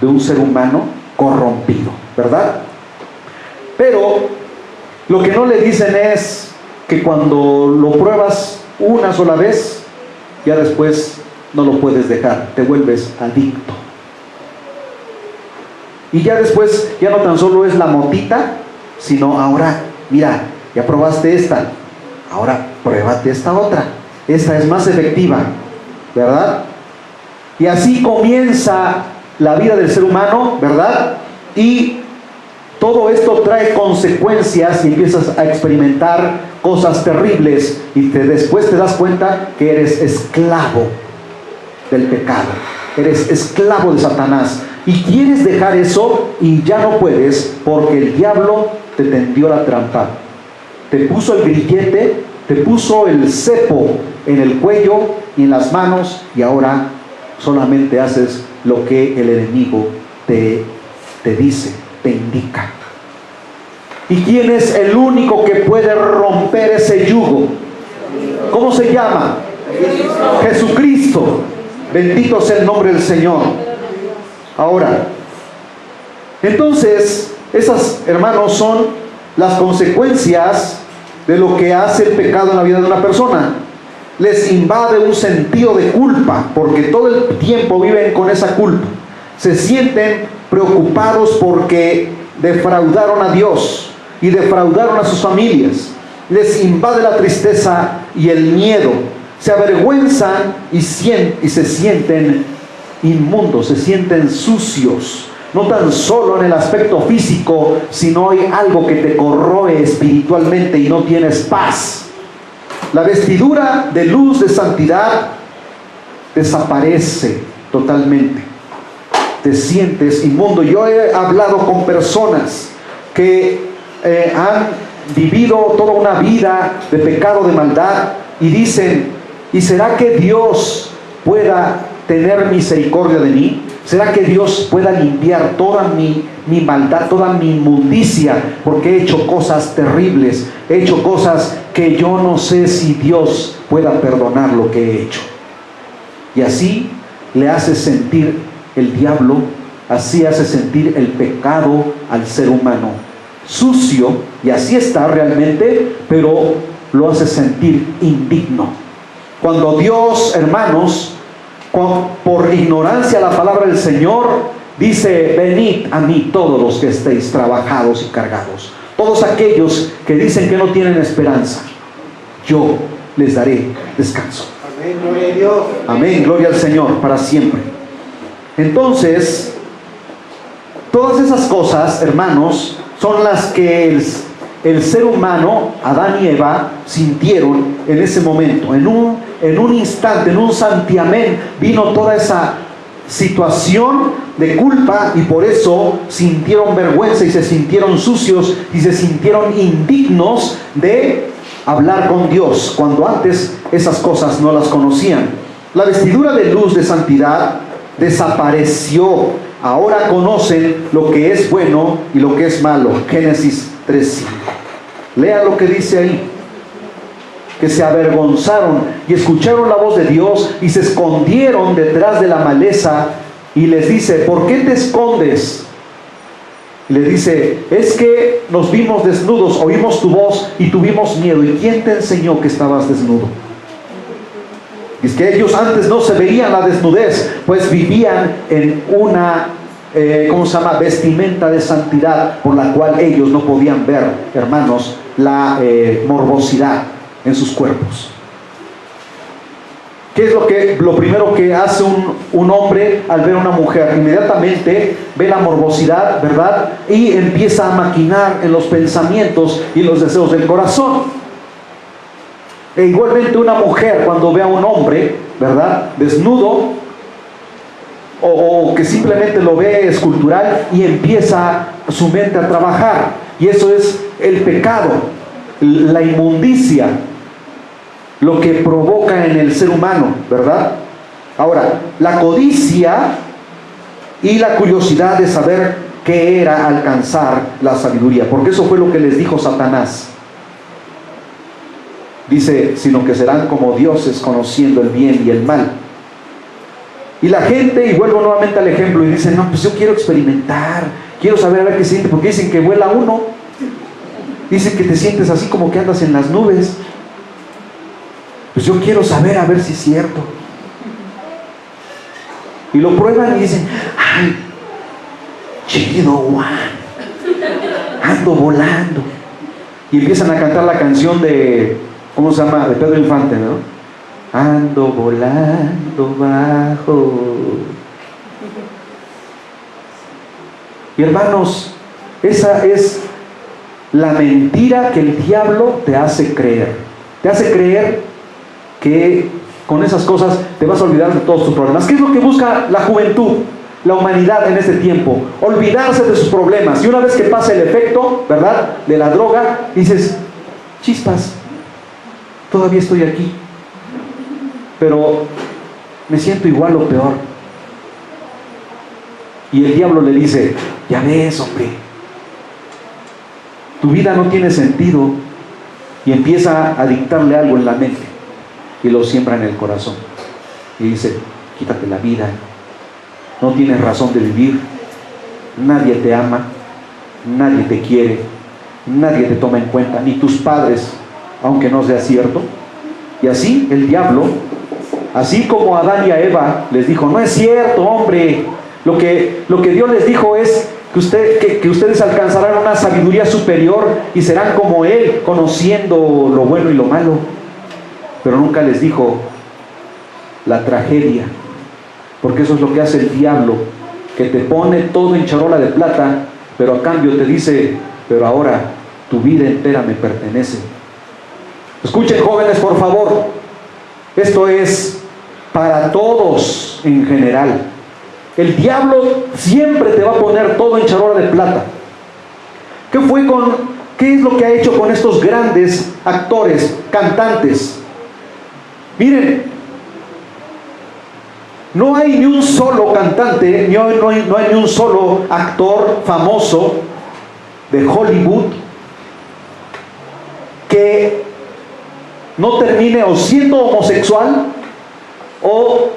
de un ser humano corrompido, ¿verdad? Pero lo que no le dicen es que cuando lo pruebas una sola vez, ya después no lo puedes dejar, te vuelves adicto. Y ya después, ya no tan solo es la motita, sino ahora, mira, ya probaste esta, ahora pruébate esta otra. Esta es más efectiva, ¿verdad? Y así comienza la vida del ser humano, ¿verdad? Y todo esto trae consecuencias y empiezas a experimentar cosas terribles, y después te das cuenta que eres esclavo. del pecado. Eres esclavo de Satanás. Y quieres dejar eso y ya no puedes, porque el diablo te tendió la trampa. Te puso el grillete, te puso el cepo en el cuello y en las manos, y ahora solamente haces lo que el enemigo te dice, te indica. ¿Y quién es el único que puede romper ese yugo? ¿Cómo se llama? Jesucristo. Bendito sea el nombre del Señor. Ahora, entonces, esas, hermanos, son las consecuencias de lo que hace el pecado en la vida de una persona. Les invade un sentido de culpa, porque todo el tiempo viven con esa culpa. Se sienten preocupados porque defraudaron a Dios y defraudaron a sus familias. Les invade la tristeza y el miedo. Se avergüenzan y se sienten inmundos, se sienten sucios. No tan solo en el aspecto físico, sino hay algo que te corroe espiritualmente y no tienes paz. La vestidura de luz, de santidad, desaparece totalmente. Te sientes inmundo. Yo he hablado con personas que han vivido toda una vida de pecado, de maldad, y dicen: ¿y será que Dios pueda tener misericordia de mí? ¿Será que Dios pueda limpiar toda mi maldad, toda mi inmundicia? Porque he hecho cosas terribles, he hecho cosas que yo no sé si Dios pueda perdonar lo que he hecho. Y así le hace sentir el diablo, así hace sentir el pecado al ser humano. Sucio, y así está realmente, pero lo hace sentir indigno. Cuando Dios, hermanos, por ignorancia a la palabra del Señor, dice: venid a mí todos los que estéis trabajados y cargados. Todos aquellos que dicen que no tienen esperanza, yo les daré descanso. Amén, gloria a Dios. Amén, gloria al Señor para siempre. Entonces, todas esas cosas, hermanos, son las que el ser humano, Adán y Eva, sintieron en ese momento. En un instante, en un santiamén, vino toda esa situación de culpa, y por eso sintieron vergüenza y se sintieron sucios y se sintieron indignos de hablar con Dios, cuando antes esas cosas no las conocían. La vestidura de luz, de santidad, desapareció. Ahora conocen lo que es bueno y lo que es malo. Génesis 3:5. Lea lo que dice ahí: que se avergonzaron y escucharon la voz de Dios y se escondieron detrás de la maleza. Y les dice: ¿por qué te escondes? Y les dice: es que nos vimos desnudos, oímos tu voz y tuvimos miedo. ¿Y quién te enseñó que estabas desnudo? Y es que ellos antes no se veían la desnudez, pues vivían en una vestimenta de santidad, por la cual ellos no podían ver, hermanos, la morbosidad en sus cuerpos. ¿Qué es lo primero que hace un hombre al ver a una mujer? Inmediatamente ve la morbosidad, ¿verdad? Y empieza a maquinar en los pensamientos y los deseos del corazón. E igualmente una mujer, cuando ve a un hombre, ¿verdad?, desnudo, o que simplemente lo ve escultural, y empieza su mente a trabajar. Y eso es el pecado, la inmundicia, lo que provoca en el ser humano, ¿verdad? Ahora, la codicia y la curiosidad de saber qué era alcanzar la sabiduría, porque eso fue lo que les dijo Satanás. Dice: sino que serán como dioses, conociendo el bien y el mal. Y la gente, y vuelvo nuevamente al ejemplo, y dice: no, pues yo quiero experimentar, quiero saber a ver qué siente, porque dicen que vuela uno, dicen que te sientes así como que andas en las nubes. Pues yo quiero saber a ver si es cierto. Y lo prueban y dicen: ay, chido, Juan, ando volando. Y empiezan a cantar la canción de, ¿cómo se llama?, de Pedro Infante, ¿no? Ando volando bajo. Y hermanos, esa es la mentira que el diablo te hace creer. Te hace creer que con esas cosas te vas a olvidar de todos tus problemas. ¿Qué es lo que busca la juventud, la humanidad en este tiempo? Olvidarse de sus problemas. Y una vez que pasa el efecto, ¿verdad?, de la droga, dices, chispas, todavía estoy aquí, pero me siento igual o peor. Y el diablo le dice, ya ves, hombre, tu vida no tiene sentido. Y empieza a dictarle algo en la mente y lo siembra en el corazón y dice, quítate la vida, no tienes razón de vivir, nadie te ama, nadie te quiere, nadie te toma en cuenta, ni tus padres, aunque no sea cierto. Y así el diablo, así como a Adán y a Eva les dijo, no es cierto, hombre, lo que Dios les dijo es que ustedes alcanzarán una sabiduría superior y serán como Él, conociendo lo bueno y lo malo. Pero nunca les dijo la tragedia, porque eso es lo que hace el diablo, que te pone todo en charola de plata, pero a cambio te dice, pero ahora tu vida entera me pertenece. Escuchen, jóvenes, por favor, esto es para todos en general. El diablo siempre te va a poner todo en charola de plata. ¿Qué es lo que ha hecho con estos grandes actores, cantantes? Miren, no hay ni un solo cantante, no hay ni un solo actor famoso de Hollywood que no termine o siendo homosexual o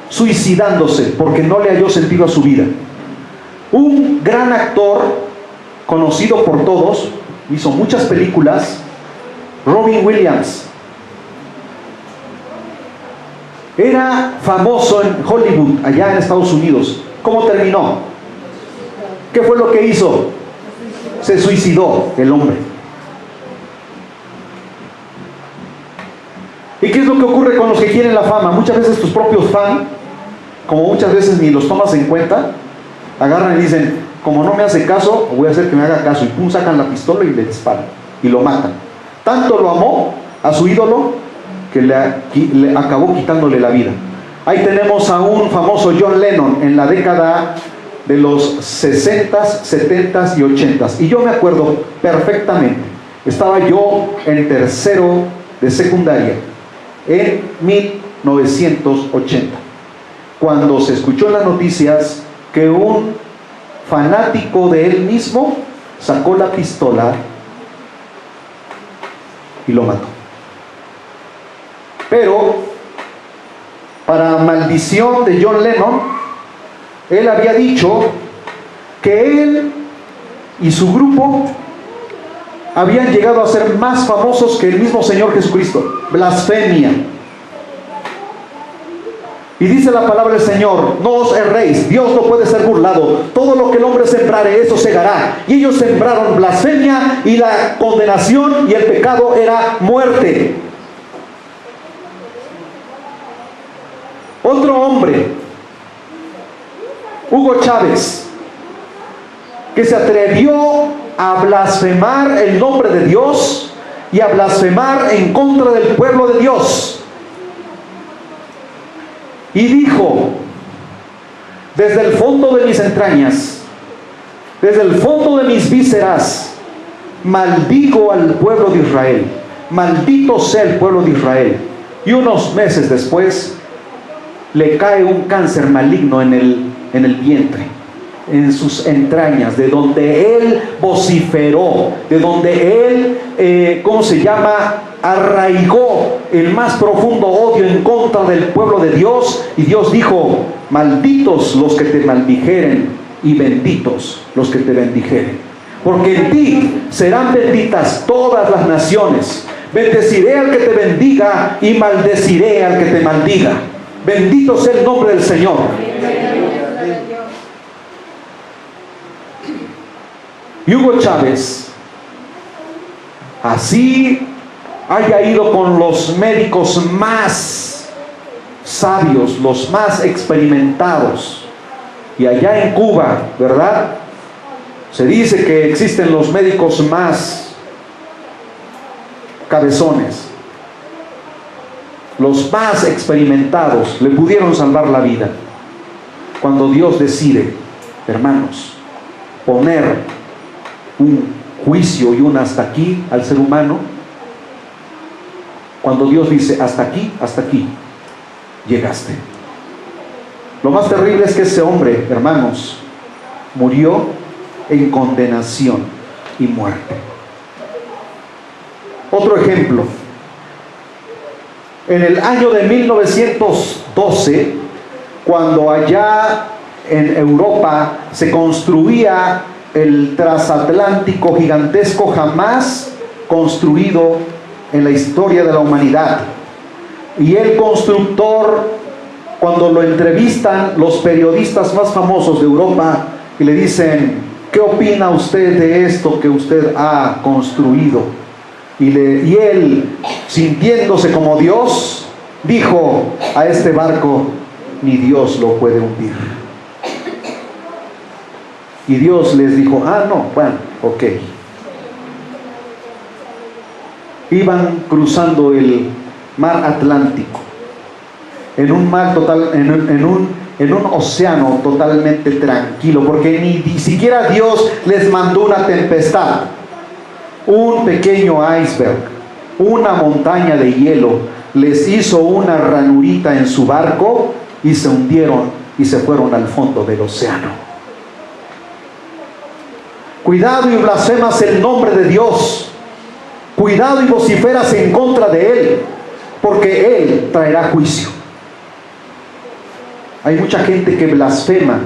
suicidándose porque no le halló sentido a su vida. Un gran actor conocido por todos, hizo muchas películas, Robin Williams, era famoso en Hollywood, allá en Estados Unidos. ¿Cómo terminó? ¿Qué fue lo que hizo? Se suicidó el hombre. ¿Y qué es lo que ocurre con los que quieren la fama? Muchas veces tus propios fans, como muchas veces ni los tomas en cuenta, agarran y dicen, como no me hace caso, voy a hacer que me haga caso, y pum, sacan la pistola y le disparan y lo matan. Tanto lo amó a su ídolo que le acabó quitándole la vida. Ahí tenemos a un famoso John Lennon en la década de los 60s, 70s y 80s, y yo me acuerdo perfectamente, estaba yo en tercero de secundaria en 1980, cuando se escuchó en las noticias que un fanático de él mismo sacó la pistola y lo mató. Pero, para maldición de John Lennon, él había dicho que él y su grupo habían llegado a ser más famosos que el mismo Señor Jesucristo. Blasfemia. Y dice la palabra del Señor, no os erréis, Dios no puede ser burlado, todo lo que el hombre sembrare, eso segará. Y ellos sembraron blasfemia, y la condenación y el pecado era muerte. Otro hombre, Hugo Chávez, que se atrevió a blasfemar el nombre de Dios y a blasfemar en contra del pueblo de Dios. Y dijo, desde el fondo de mis entrañas, desde el fondo de mis vísceras, maldigo al pueblo de Israel, maldito sea el pueblo de Israel. Y unos meses después le cae un cáncer maligno en el vientre, en sus entrañas, de donde él vociferó, de donde él, arraigó el más profundo odio en contra del pueblo de Dios. Y Dios dijo, malditos los que te maldijeren y benditos los que te bendijeren, porque en ti serán benditas todas las naciones. Bendeciré al que te bendiga y maldeciré al que te maldiga. Bendito sea el nombre del Señor. Y Hugo Chávez, así haya ido con los médicos más sabios, los más experimentados, y allá en Cuba, ¿verdad?, se dice que existen los médicos más cabezones. los más experimentados, le pudieron salvar la vida. Cuando Dios decide, hermanos, poner un juicio y un hasta aquí al ser humano, cuando Dios dice hasta aquí, llegaste. Lo más terrible es que ese hombre, hermanos, murió en condenación y muerte. Otro ejemplo. En el año de 1912, cuando allá en Europa se construía el transatlántico gigantesco jamás construido en la historia de la humanidad, y el constructor, cuando lo entrevistan los periodistas más famosos de Europa y le dicen: ¿qué opina usted de esto que usted ha construido? Y él, sintiéndose como Dios, dijo: a este barco ni Dios lo puede hundir. Y Dios les dijo: no, bueno, ok. Iban cruzando el mar Atlántico, en un mar total, en un océano totalmente tranquilo, porque ni siquiera Dios les mandó una tempestad. Un pequeño iceberg, una montaña de hielo, les hizo una ranurita en su barco y se hundieron y se fueron al fondo del océano. Cuidado y blasfemas el nombre de Dios. Cuidado y vociferas en contra de Él, porque Él traerá juicio. Hay mucha gente que blasfema,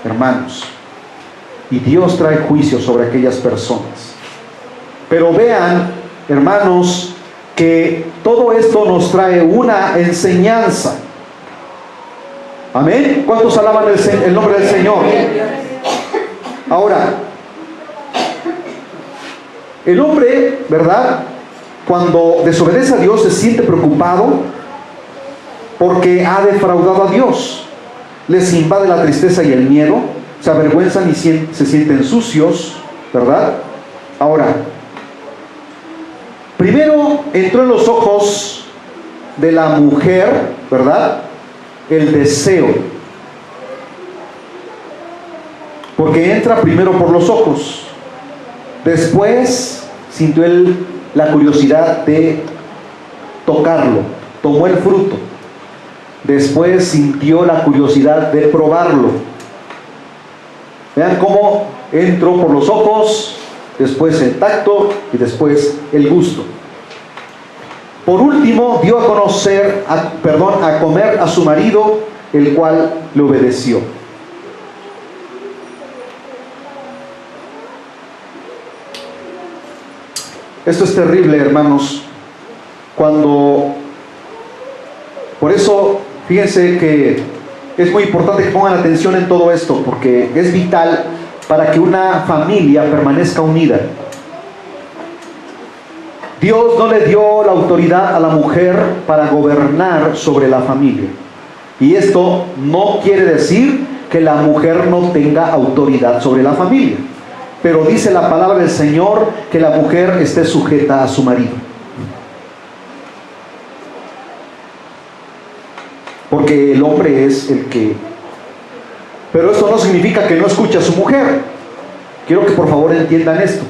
hermanos, y Dios trae juicio sobre aquellas personas. Pero vean, hermanos, que todo esto nos trae una enseñanza. Amén. ¿Cuántos alaban el nombre del Señor? Ahora, el hombre, ¿verdad?, cuando desobedece a Dios se siente preocupado porque ha defraudado a Dios. Les invade la tristeza y el miedo, se avergüenzan y se sienten sucios, ¿verdad? Ahora, primero entró en los ojos de la mujer, ¿verdad?, el deseo. Porque entra primero por los ojos. Después sintió él la curiosidad de tocarlo. Tomó el fruto. Después sintió la curiosidad de probarlo. Vean cómo entró por los ojos, después el tacto y después el gusto. Por último, dio a conocer, a comer a su marido, el cual le obedeció. Esto es terrible, hermanos. Por eso, fíjense que es muy importante que pongan atención en todo esto, porque es vital para que una familia permanezca unida. Dios no le dio la autoridad a la mujer para gobernar sobre la familia. Y esto no quiere decir que la mujer no tenga autoridad sobre la familia. Pero dice la palabra del Señor que la mujer esté sujeta a su marido. Porque el hombre es el que... Pero esto no significa que no escuche a su mujer. Quiero que por favor entiendan esto.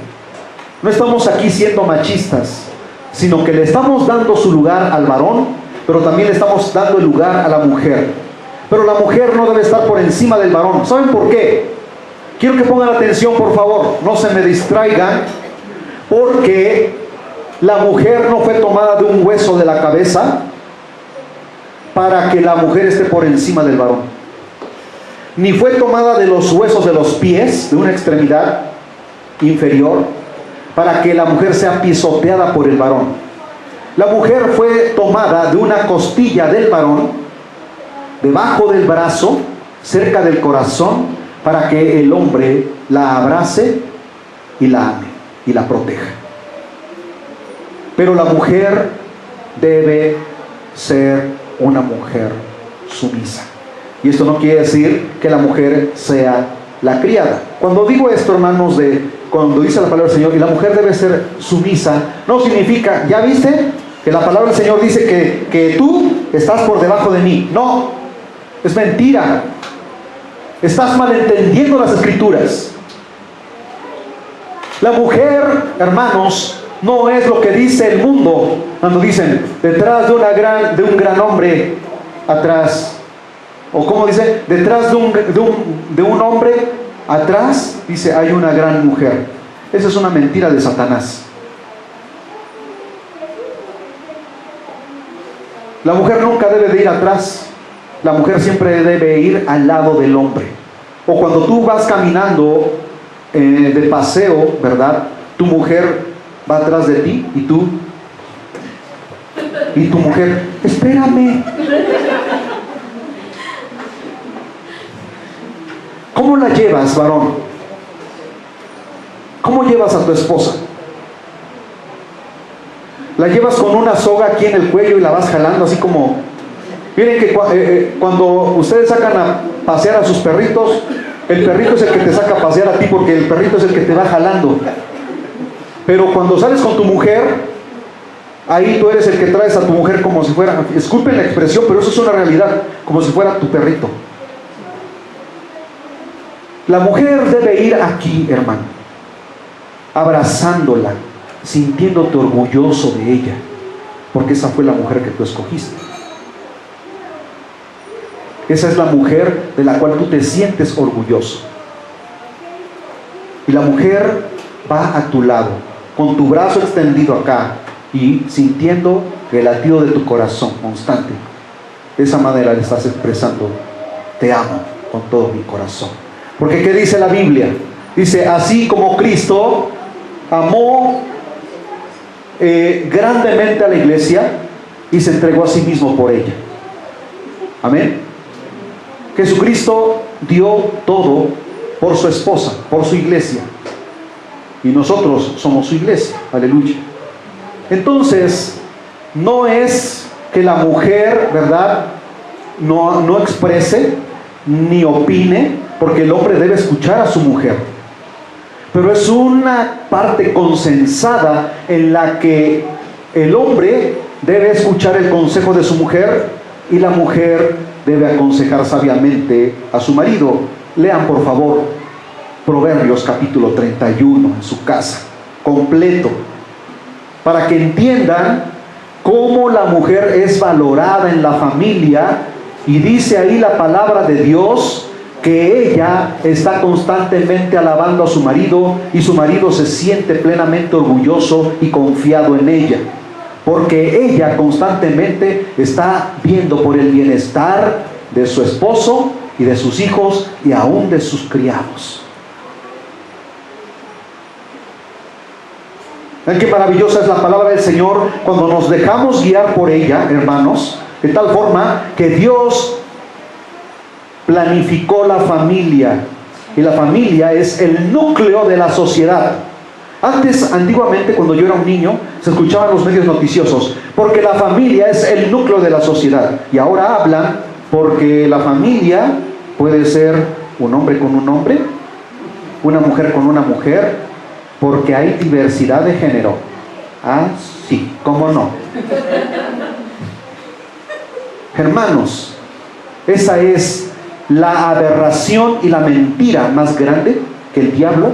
No estamos aquí siendo machistas, sino que le estamos dando su lugar al varón, pero también le estamos dando el lugar a la mujer. Pero la mujer no debe estar por encima del varón. ¿Saben por qué? Quiero que pongan atención, por favor, no se me distraigan, porque la mujer no fue tomada de un hueso de la cabeza para que la mujer esté por encima del varón, ni fue tomada de los huesos de los pies, de una extremidad inferior, para que la mujer sea pisoteada por el varón. La mujer fue tomada de una costilla del varón, debajo del brazo, cerca del corazón, para que el hombre la abrace y la ame y la proteja. Pero la mujer debe ser una mujer sumisa. Y esto no quiere decir que la mujer sea la criada. Cuando digo esto, hermanos, cuando dice la palabra del Señor, y la mujer debe ser sumisa, no significa, ¿ya viste? Que la palabra del Señor dice que tú estás por debajo de mí. No, es mentira. Estás malentendiendo las Escrituras. La mujer, hermanos, no es lo que dice el mundo cuando dicen detrás de un gran hombre atrás, o como dice, detrás de un hombre atrás, dice, hay una gran mujer. Esa es una mentira de Satanás. La mujer nunca debe de ir atrás. La mujer siempre debe ir al lado del hombre. O cuando tú vas caminando de paseo, ¿verdad? Tu mujer va atrás de ti y tu mujer, espérame. ¿Cómo la llevas, varón? ¿Cómo llevas a tu esposa? ¿La llevas con una soga aquí en el cuello y la vas jalando así como... Miren que cuando ustedes sacan a pasear a sus perritos, el perrito es el que te saca a pasear a ti, porque el perrito es el que te va jalando. Pero cuando sales con tu mujer, ahí tú eres el que traes a tu mujer como si fuera, disculpen la expresión, pero eso es una realidad, como si fuera tu perrito. La mujer debe ir aquí, hermano, abrazándola, sintiéndote orgulloso de ella, porque esa fue la mujer que tú escogiste. Esa es la mujer de la cual tú te sientes orgulloso. Y la mujer va a tu lado, con tu brazo extendido acá y sintiendo el latido de tu corazón constante. De esa manera le estás expresando: te amo con todo mi corazón. Porque ¿qué dice la Biblia? Dice, así como Cristo amó grandemente a la iglesia y se entregó a sí mismo por ella. Amén. Jesucristo dio todo por su esposa, por su iglesia. Y nosotros somos su iglesia. Aleluya. Entonces, no es que la mujer, ¿verdad?, no exprese ni opine, porque el hombre debe escuchar a su mujer. Pero es una parte consensada en la que el hombre debe escuchar el consejo de su mujer y la mujer debe aconsejar sabiamente a su marido. Lean por favor Proverbios capítulo 31 en su casa, completo, para que entiendan cómo la mujer es valorada en la familia. Y dice ahí la palabra de Dios que ella está constantemente alabando a su marido y su marido se siente plenamente orgulloso y confiado en ella, porque ella constantemente está viendo por el bienestar de su esposo y de sus hijos y aún de sus criados. ¿Ven qué maravillosa es la palabra del Señor cuando nos dejamos guiar por ella, hermanos? De tal forma que Dios planificó la familia, y la familia es el núcleo de la sociedad. Antiguamente, cuando yo era un niño, se escuchaban los medios noticiosos, porque la familia es el núcleo de la sociedad. Y ahora hablan porque la familia puede ser un hombre con un hombre, una mujer con una mujer, porque hay diversidad de género. Ah, sí, ¿cómo no? Hermanos, esa es la aberración y la mentira más grande que el diablo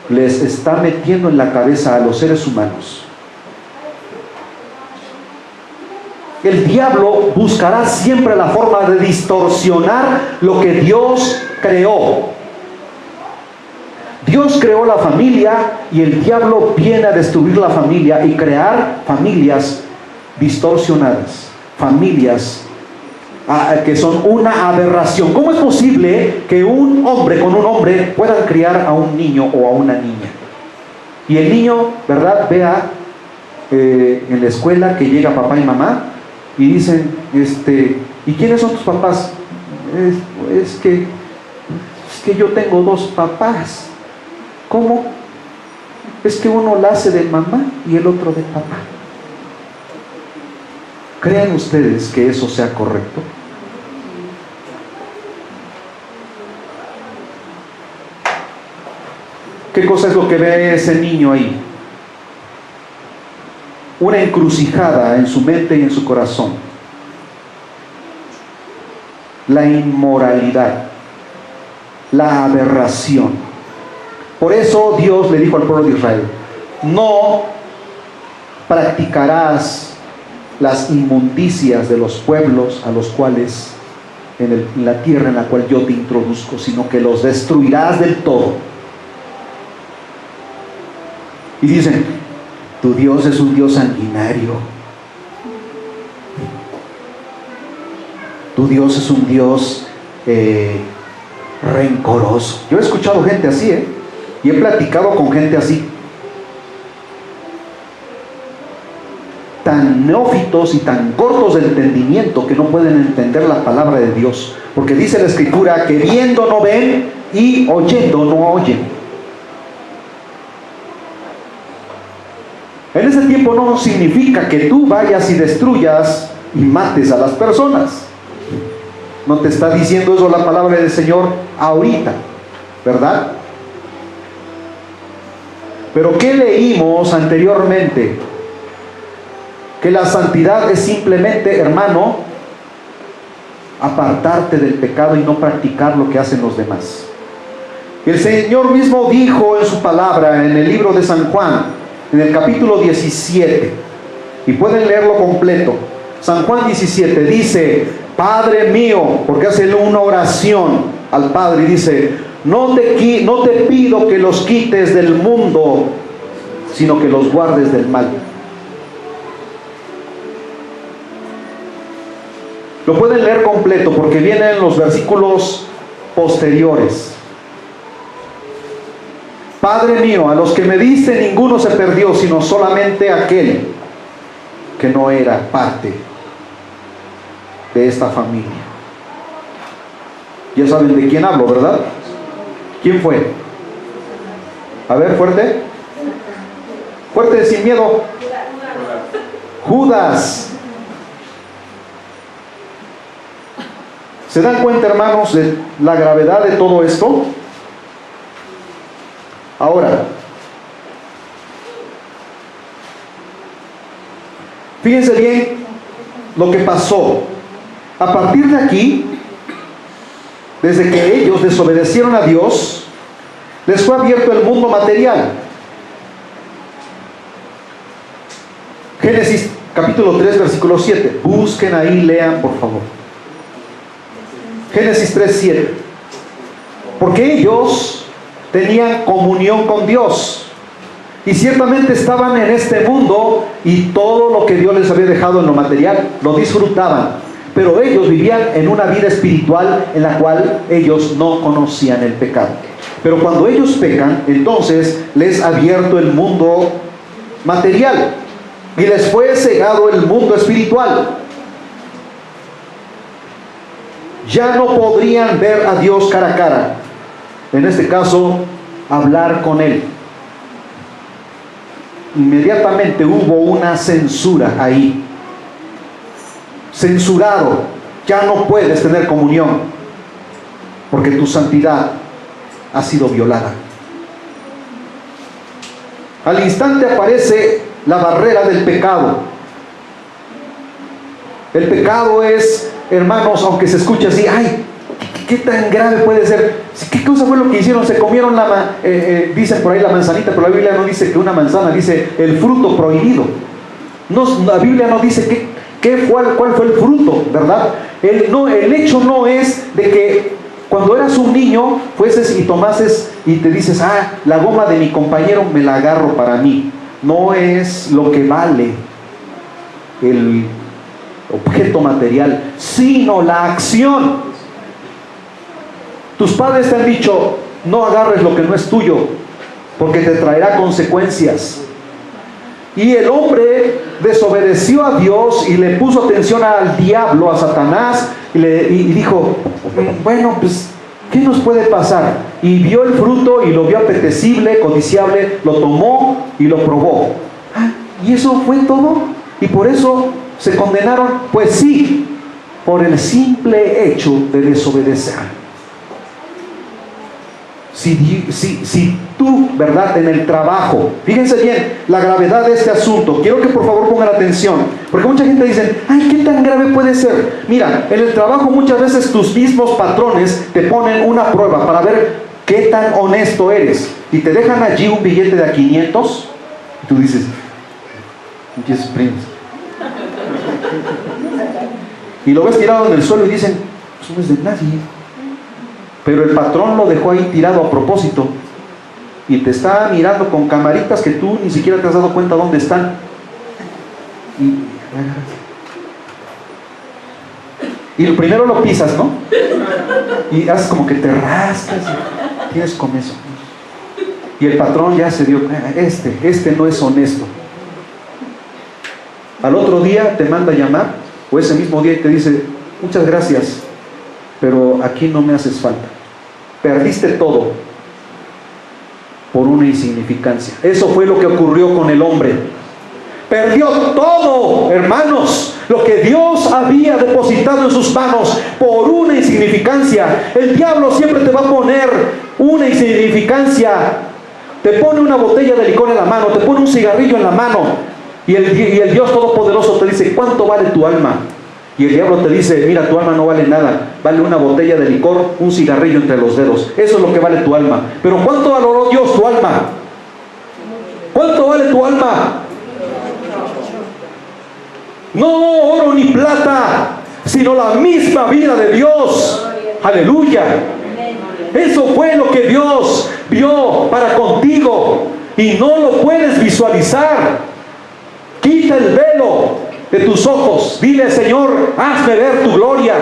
les está metiendo en la cabeza a los seres humanos. El diablo buscará siempre la forma de distorsionar lo que Dios creó. Dios creó la familia y el diablo viene a destruir la familia y crear familias distorsionadas, familias que son una aberración. ¿Cómo es posible que un hombre con un hombre puedan criar a un niño o a una niña? Y el niño, ¿verdad?, vea en la escuela que llega papá y mamá y dicen, ¿y quiénes son tus papás? Es que yo tengo dos papás. ¿Cómo? Es que uno la hace de mamá y el otro de papá. ¿Creen ustedes que eso sea correcto? ¿Qué cosa es lo que ve ese niño ahí? una encrucijada en su mente y en su corazón: la inmoralidad, la aberración. Por eso Dios le dijo al pueblo de Israel: no practicarás las inmundicias de los pueblos a los cuales en la tierra en la cual yo te introduzco, sino que los destruirás del todo. Y dicen: tu Dios es un Dios sanguinario, tu Dios es un Dios rencoroso. Yo he escuchado gente así, y he platicado con gente así, tan neófitos y tan cortos de entendimiento que no pueden entender la palabra de Dios, porque dice la Escritura que viendo no ven y oyendo no oyen. En ese tiempo no significa que tú vayas y destruyas y mates a las personas. No te está diciendo eso la palabra del Señor ahorita, ¿verdad? Pero ¿qué leímos anteriormente? Que la santidad es simplemente, hermano, apartarte del pecado y no practicar lo que hacen los demás. El Señor mismo dijo en su palabra en el libro de San Juan, en el capítulo 17, y pueden leerlo completo. San Juan 17 dice: Padre mío, porque hace una oración al Padre y dice: no te pido que los quites del mundo, sino que los guardes del mal. Lo pueden leer completo porque vienen los versículos posteriores. Padre mío, a los que me diste ninguno se perdió, sino solamente aquel que no era parte de esta familia. Ya saben de quién hablo, ¿verdad? ¿Quién fue? A ver, fuerte. Fuerte, sin miedo. Judas. ¿Se dan cuenta, hermanos, de la gravedad de todo esto? Ahora, fíjense bien lo que pasó. A partir de aquí, desde que ellos desobedecieron a Dios, les fue abierto el mundo material. Génesis capítulo 3, versículo 7. Busquen ahí, lean por favor. Génesis 3, 7. Porque ellos tenían comunión con Dios y ciertamente estaban en este mundo, y todo lo que Dios les había dejado en lo material lo disfrutaban, pero ellos vivían en una vida espiritual en la cual ellos no conocían el pecado. Pero cuando ellos pecan, entonces les ha abierto el mundo material y les fue cegado el mundo espiritual. Ya no podrían ver a Dios cara a cara, en este caso, hablar con Él. Inmediatamente hubo una censura ahí. Censurado, ya no puedes tener comunión, porque tu santidad ha sido violada. Al instante aparece la barrera del pecado. El pecado es, hermanos, aunque se escuche así, ay, ¿qué tan grave puede ser? ¿Qué cosa fue lo que hicieron? Se comieron dicen por ahí la manzanita, pero la Biblia no dice que una manzana, dice el fruto prohibido. No, la Biblia no dice cuál fue el fruto, ¿verdad? El hecho no es de que cuando eras un niño fueses y tomases y te dices: la goma de mi compañero me la agarro para mí. No es lo que vale el objeto material, sino la acción. Tus padres te han dicho: no agarres lo que no es tuyo, porque te traerá consecuencias. Y el hombre desobedeció a Dios y le puso atención al diablo, a Satanás, y dijo: bueno, pues, ¿qué nos puede pasar? Y vio el fruto y lo vio apetecible, codiciable, lo tomó y lo probó. ¿Y eso fue todo? ¿Y por eso se condenaron? Pues sí, por el simple hecho de desobedecer. Si tú, ¿verdad?, en el trabajo, fíjense bien la gravedad de este asunto, quiero que por favor pongan atención, porque mucha gente dice, ay, ¿qué tan grave puede ser? Mira, en el trabajo muchas veces tus mismos patrones te ponen una prueba para ver qué tan honesto eres, y te dejan allí un billete de a 500, y tú dices, Jesus Prince, y lo ves tirado en el suelo y dicen, eso no es de nadie. Pero el patrón lo dejó ahí tirado a propósito y te está mirando con camaritas que tú ni siquiera te has dado cuenta dónde están. Y primero lo pisas, ¿no? Y haces como que te rascas y tienes comezón. Y el patrón ya se dio, este no es honesto. Al otro día te manda a llamar, o ese mismo día, y te dice, muchas gracias, pero aquí no me haces falta. Perdiste todo por una insignificancia. Eso fue lo que ocurrió con el hombre. Perdió todo, hermanos, lo que Dios había depositado en sus manos por una insignificancia. El diablo siempre te va a poner una insignificancia. Te pone una botella de licor en la mano, te pone un cigarrillo en la mano, y el Dios Todopoderoso te dice, ¿cuánto vale tu alma? Y el diablo te dice, mira, tu alma no vale nada, vale una botella de licor, un cigarrillo entre los dedos. Eso es lo que vale tu alma. Pero ¿cuánto valoró Dios tu alma? ¿Cuánto vale tu alma? No oro ni plata, sino la misma vida de Dios. Aleluya. Eso fue lo que Dios vio para contigo, y no lo puedes visualizar. Quita el velo de tus ojos, dile, Señor, hazme ver tu gloria,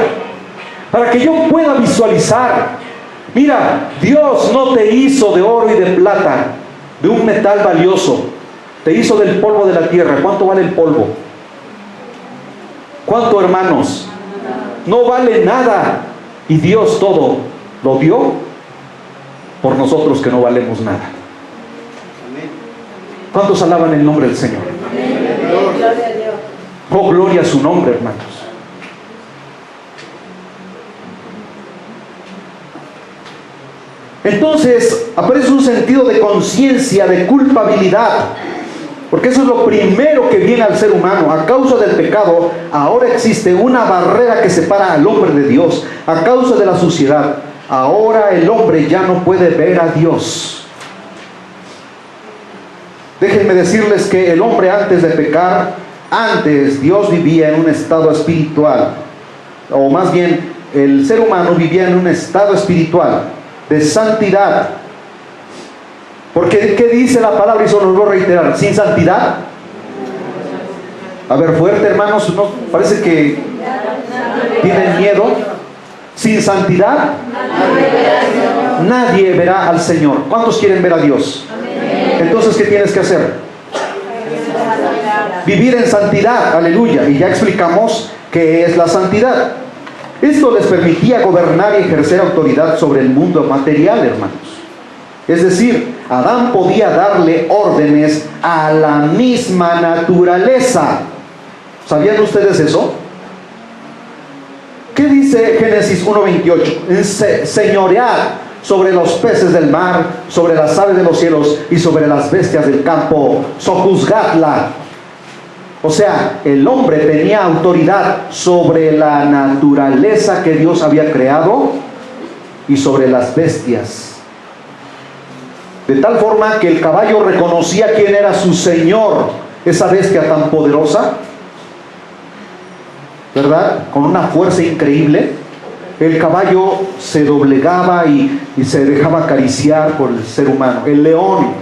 para que yo pueda visualizar. Mira, Dios no te hizo de oro y de plata, de un metal valioso, te hizo del polvo de la tierra. ¿Cuánto vale el polvo? ¿Cuánto, hermanos? No vale nada, y Dios todo lo dio por nosotros que no valemos nada. ¿Cuántos alaban el nombre del Señor? Gloria a Dios. Oh, gloria a su nombre, hermanos. Entonces aparece un sentido de conciencia, de culpabilidad, porque eso es lo primero que viene al ser humano. A causa del pecado, ahora existe una barrera que separa al hombre de Dios. A causa de la suciedad, ahora el hombre ya no puede ver a Dios. Déjenme decirles que el hombre, antes de pecar, antes Dios vivía en un estado espiritual, o más bien el ser humano vivía en un estado espiritual de santidad. Porque ¿qué dice la palabra? Y solo lo voy a reiterar: sin santidad. A ver, fuerte, hermanos, ¿no? Parece que tienen miedo. Sin santidad nadie verá al Señor. ¿Cuántos quieren ver a Dios? Entonces, ¿qué tienes que hacer? Vivir en santidad, aleluya. Y ya explicamos qué es la santidad. Esto les permitía gobernar y ejercer autoridad sobre el mundo material, hermanos. Es decir, Adán podía darle órdenes a la misma naturaleza. ¿Sabían ustedes eso? ¿Qué dice Génesis 1:28? Señorear sobre los peces del mar, sobre las aves de los cielos y sobre las bestias del campo, sojuzgadla. O sea, el hombre tenía autoridad sobre la naturaleza que Dios había creado y sobre las bestias. De tal forma que el caballo reconocía quién era su señor, esa bestia tan poderosa, ¿verdad? Con una fuerza increíble. El caballo se doblegaba y se dejaba acariciar por el ser humano. El león,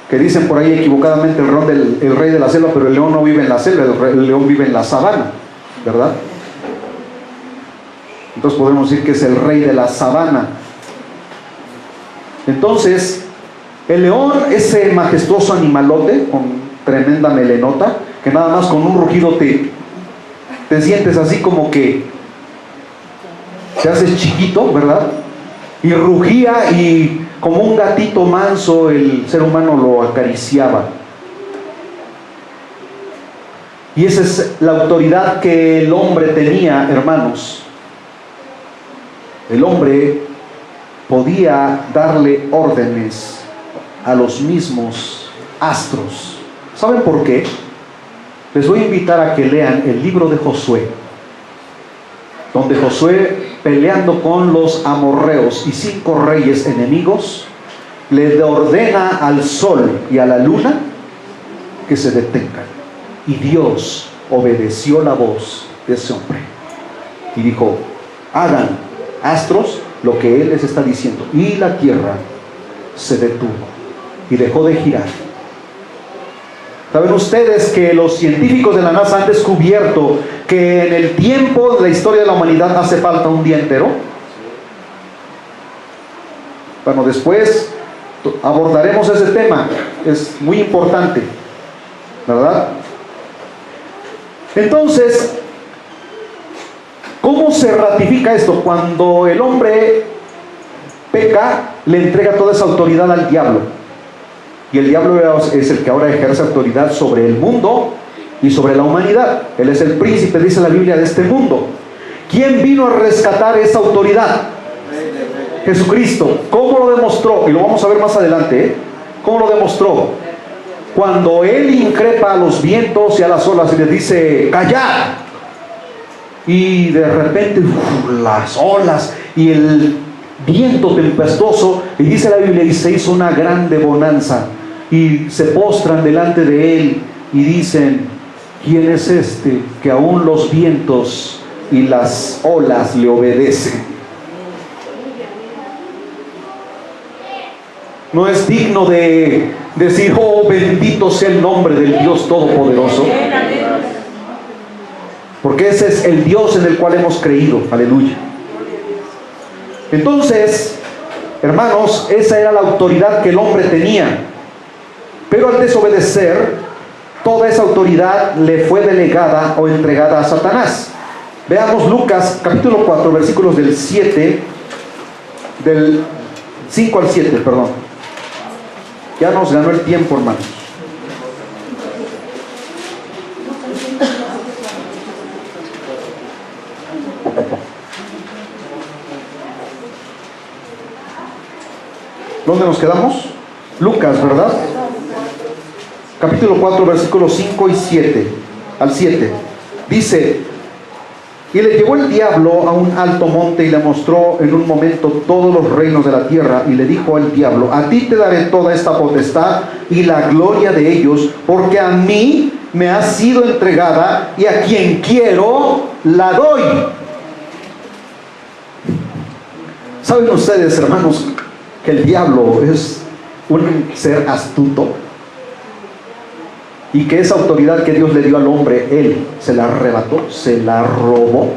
que dicen por ahí equivocadamente el rey de la selva, pero el león no vive en la selva, el león vive en la sabana, ¿verdad? Entonces podemos decir que es el rey de la sabana. Entonces, el león, ese majestuoso animalote con tremenda melenota, que nada más con un rugido te sientes así como que te haces chiquito, ¿verdad? Y rugía, y como un gatito manso el ser humano lo acariciaba. Y esa es la autoridad que el hombre tenía, hermanos. El hombre podía darle órdenes a los mismos astros. ¿Saben por qué? Les voy a invitar a que lean el libro de Josué, donde Josué, peleando con los amorreos y 5 reyes enemigos, le ordena al sol y a la luna que se detengan. Y Dios obedeció la voz de ese hombre y dijo: hagan, astros, lo que Él les está diciendo. Y la tierra se detuvo y dejó de girar. ¿Saben ustedes que los científicos de la NASA han descubierto que en el tiempo de la historia de la humanidad hace falta un día entero? Bueno, después abordaremos ese tema, es muy importante, ¿verdad? Entonces, ¿cómo se ratifica esto? Cuando el hombre peca, le entrega toda esa autoridad al diablo. Y el diablo es el que ahora ejerce autoridad sobre el mundo y sobre la humanidad. Él es el príncipe, dice la Biblia, de este mundo. ¿Quién vino a rescatar esa autoridad? Jesucristo. ¿Cómo lo demostró? Y lo vamos a ver más adelante, ¿eh? ¿Cómo lo demostró? Cuando Él increpa a los vientos y a las olas y les dice: callad. Y de repente las olas y el viento tempestuoso, y dice la Biblia, y se hizo una grande bonanza, y se postran delante de Él y dicen: ¿quién es este que aún los vientos y las olas le obedecen? No es digno de decir: oh, bendito sea el nombre del Dios Todopoderoso, porque ese es el Dios en el cual hemos creído. Aleluya. Entonces, hermanos, esa era la autoridad que el hombre tenía, pero al desobedecer, toda esa autoridad le fue delegada o entregada a Satanás. Veamos Lucas capítulo 4, versículos del 5 al 7, perdón. Ya nos ganó el tiempo, hermanos. ¿Dónde nos quedamos? Lucas, ¿verdad? Capítulo 4, versículos 5 y 7 al 7. Dice: y le llevó el diablo a un alto monte y le mostró en un momento todos los reinos de la tierra, y le dijo al diablo: a ti te daré toda esta potestad y la gloria de ellos, porque a mí me ha sido entregada, y a quien quiero la doy. ¿Saben ustedes, hermanos, que el diablo es un ser astuto? Y que esa autoridad que Dios le dio al hombre, él se la arrebató, se la robó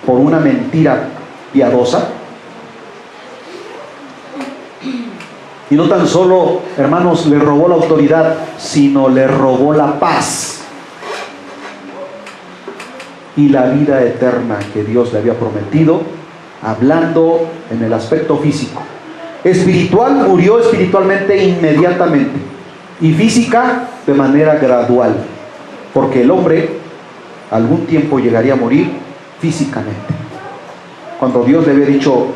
por una mentira piadosa. Y no tan solo, hermanos, le robó la autoridad, sino le robó la paz y la vida eterna que Dios le había prometido, hablando en el aspecto físico. Espiritual, murió espiritualmente inmediatamente, y física de manera gradual, porque el hombre algún tiempo llegaría a morir físicamente, cuando Dios le había dicho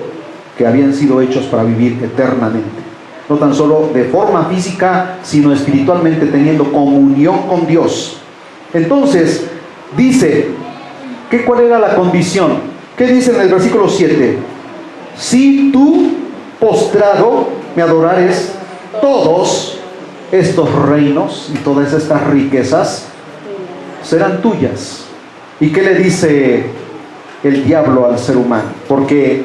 que habían sido hechos para vivir eternamente, no tan solo de forma física, sino espiritualmente, teniendo comunión con Dios. Entonces dice que cuál era la condición. ¿Qué dice en el versículo 7? Si tú, postrado, me adorares, todos estos reinos y todas estas riquezas serán tuyas. ¿Y qué le dice el diablo al ser humano? Porque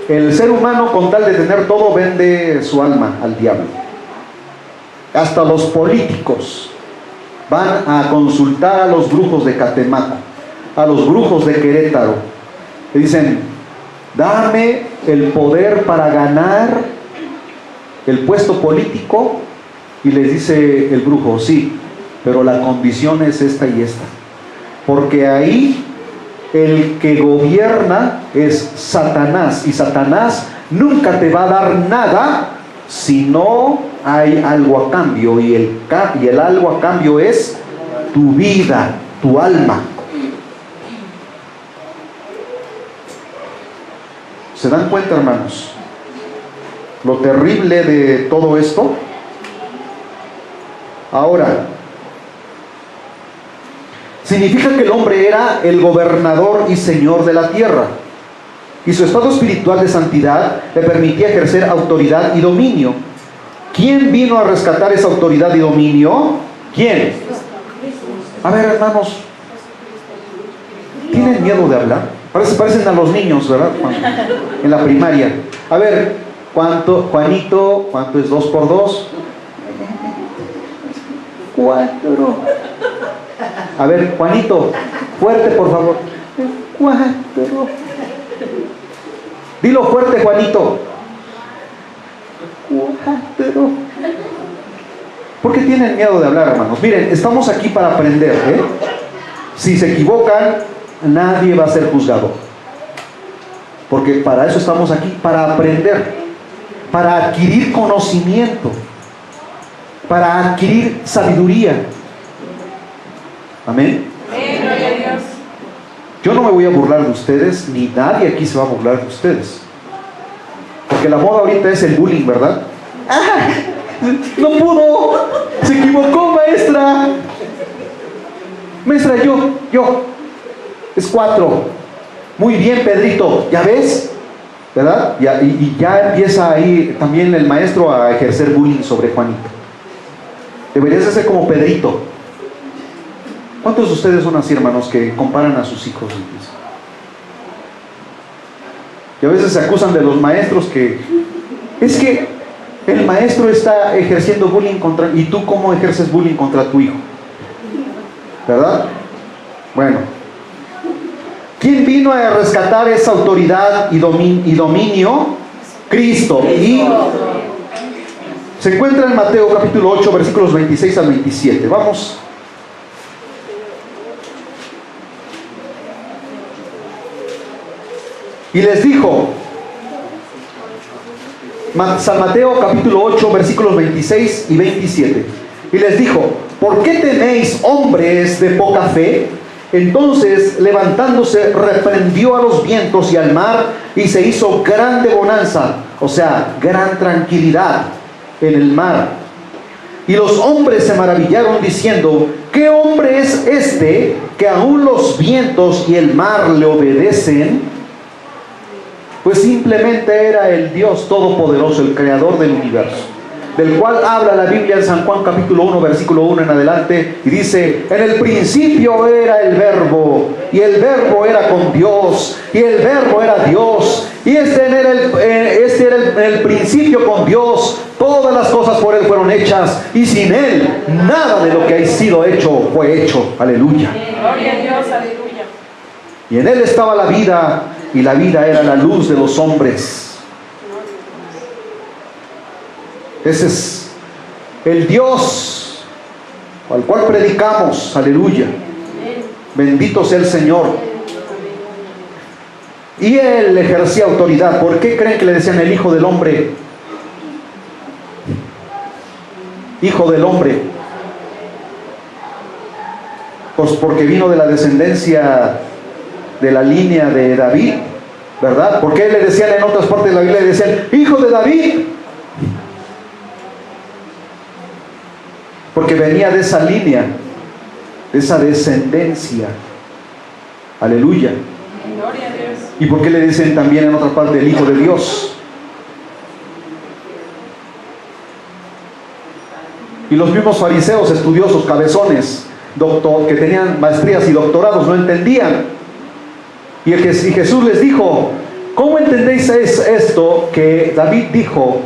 el ser humano, con tal de tener todo, vende su alma al diablo. Hasta los políticos van a consultar a los brujos de Catemaco, a los brujos de Querétaro. Le dicen: dame el poder para ganar el puesto político. Y les dice el brujo: sí, pero la condición es esta y esta, porque ahí el que gobierna es Satanás, y Satanás nunca te va a dar nada si no hay algo a cambio, y el algo a cambio es tu vida, tu alma. ¿Se dan cuenta, hermanos? lo terrible de todo esto? Ahora, significa que el hombre era el gobernador y señor de la tierra, y su estado espiritual de santidad le permitía ejercer autoridad y dominio. ¿Quién vino a rescatar esa autoridad y dominio? ¿Quién? A ver, hermanos, ¿tienen miedo de hablar? Parecen a los niños, ¿verdad? En la primaria. A ver, Juanito, ¿cuánto es 2 por 2? 4. A ver, Juanito, fuerte por favor. 4. Dilo fuerte, Juanito. 4. ¿Por qué tienen miedo de hablar, hermanos? Miren, estamos aquí para aprender, ¿eh? Si se equivocan, nadie va a ser juzgado. Porque para eso estamos aquí, para aprender, para adquirir conocimiento, para adquirir sabiduría. Amén. Gloria a Dios. Yo no me voy a burlar de ustedes, ni nadie aquí se va a burlar de ustedes. Porque la moda ahorita es el bullying, ¿verdad? ¡Ah! ¡No pudo! ¡Se equivocó, maestra! Maestra, yo. Es 4. Muy bien, Pedrito. ¿Ya ves? ¿Verdad? Y ya empieza ahí también el maestro a ejercer bullying sobre Juanito. Deberías de ser como Pedrito. ¿Cuántos de ustedes son así, hermanos, que comparan a sus hijos? Y a veces se acusan de los maestros que es que el maestro está ejerciendo bullying contra... ¿Y tú cómo ejerces bullying contra tu hijo? ¿Verdad? Bueno. ¿Quién vino a rescatar esa autoridad y dominio? Cristo. Y se encuentra en Mateo capítulo 8, versículos 26 al 27. Vamos. Y les dijo, San Mateo capítulo 8, versículos 26 y 27. Y les dijo, ¿por qué tenéis, hombres de poca fe? Entonces, levantándose, reprendió a los vientos y al mar, y se hizo grande bonanza, o sea, gran tranquilidad en el mar. Y los hombres se maravillaron diciendo, ¿qué hombre es este que aún los vientos y el mar le obedecen? Pues simplemente era el Dios Todopoderoso, el Creador del universo, del cual habla la Biblia en San Juan capítulo 1, versículo 1 en adelante, y dice, en el principio era el Verbo, y el Verbo era con Dios, y el Verbo era Dios, y este era el principio con Dios. Todas las cosas por Él fueron hechas, y sin Él nada de lo que ha sido hecho fue hecho. Aleluya. Gloria a Dios, aleluya. Y en Él estaba la vida, y la vida era la luz de los hombres. Ese es el Dios al cual predicamos. Aleluya. Bendito sea el Señor. Y Él ejercía autoridad. ¿Por qué creen que le decían el Hijo del Hombre? Hijo del Hombre. Pues porque vino de la descendencia de la línea de David, ¿verdad? ¿Por qué le decían en otras partes de la Biblia? Le decían, Hijo de David. Porque venía de esa línea, de esa descendencia. Aleluya. Gloria a Dios. ¿Y por qué le dicen también en otra parte el Hijo de Dios? Y los mismos fariseos, estudiosos, cabezones, que tenían maestrías y doctorados, no entendían. Y Jesús les dijo, ¿cómo entendéis esto que David dijo?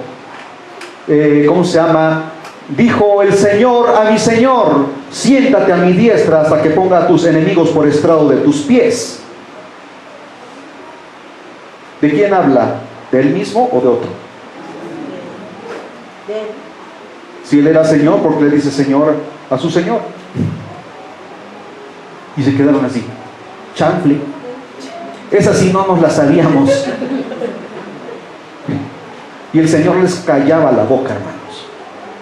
¿Cómo se llama? Dijo el Señor a mi Señor, siéntate a mi diestra hasta que ponga a tus enemigos por estrado de tus pies. ¿De quién habla? ¿De él mismo o de otro? Si él era Señor, ¿por qué le dice Señor a su Señor? Y se quedaron así, chanfle. Esa sí no nos la sabíamos. Y el Señor les callaba la boca, hermanos.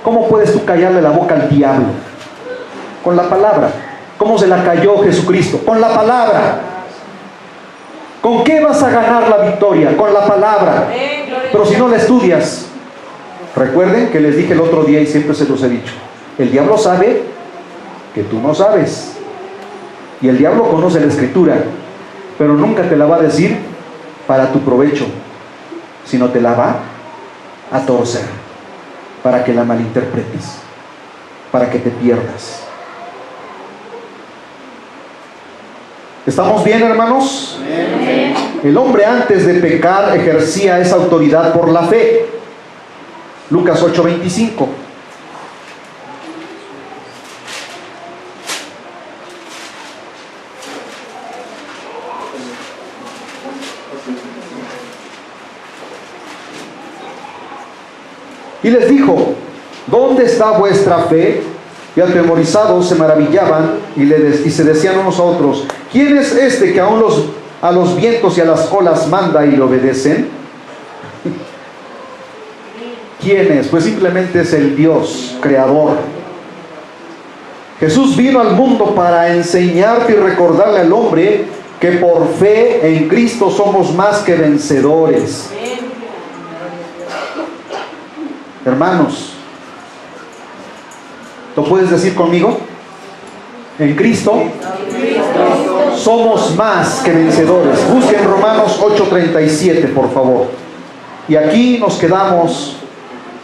¿Cómo puedes tú callarle la boca al diablo? Con la palabra. ¿Cómo se la cayó Jesucristo? Con la palabra. ¿Con qué vas a ganar la victoria? Con la palabra. Pero si no la estudias, Recuerden que les dije el otro día y siempre se los he dicho, el diablo sabe que tú no sabes, y el diablo conoce la escritura, pero nunca te la va a decir para tu provecho, sino te la va a torcer para que la malinterpretes, para que te pierdas. ¿Estamos bien, hermanos? Amén. El hombre antes de pecar ejercía esa autoridad por la fe. Lucas 8:25. Y les dijo: ¿dónde está vuestra fe? Y atemorizados se maravillaban y se decían unos a otros: ¿quién es este que aún a los vientos y a las olas manda y le obedecen? ¿Quién es? Pues simplemente es el Dios creador. Jesús vino al mundo para enseñarte y recordarle al hombre que por fe en Cristo somos más que vencedores. Hermanos, ¿lo puedes decir conmigo? En Cristo somos más que vencedores. Busquen Romanos 8:37, por favor. Y aquí nos quedamos.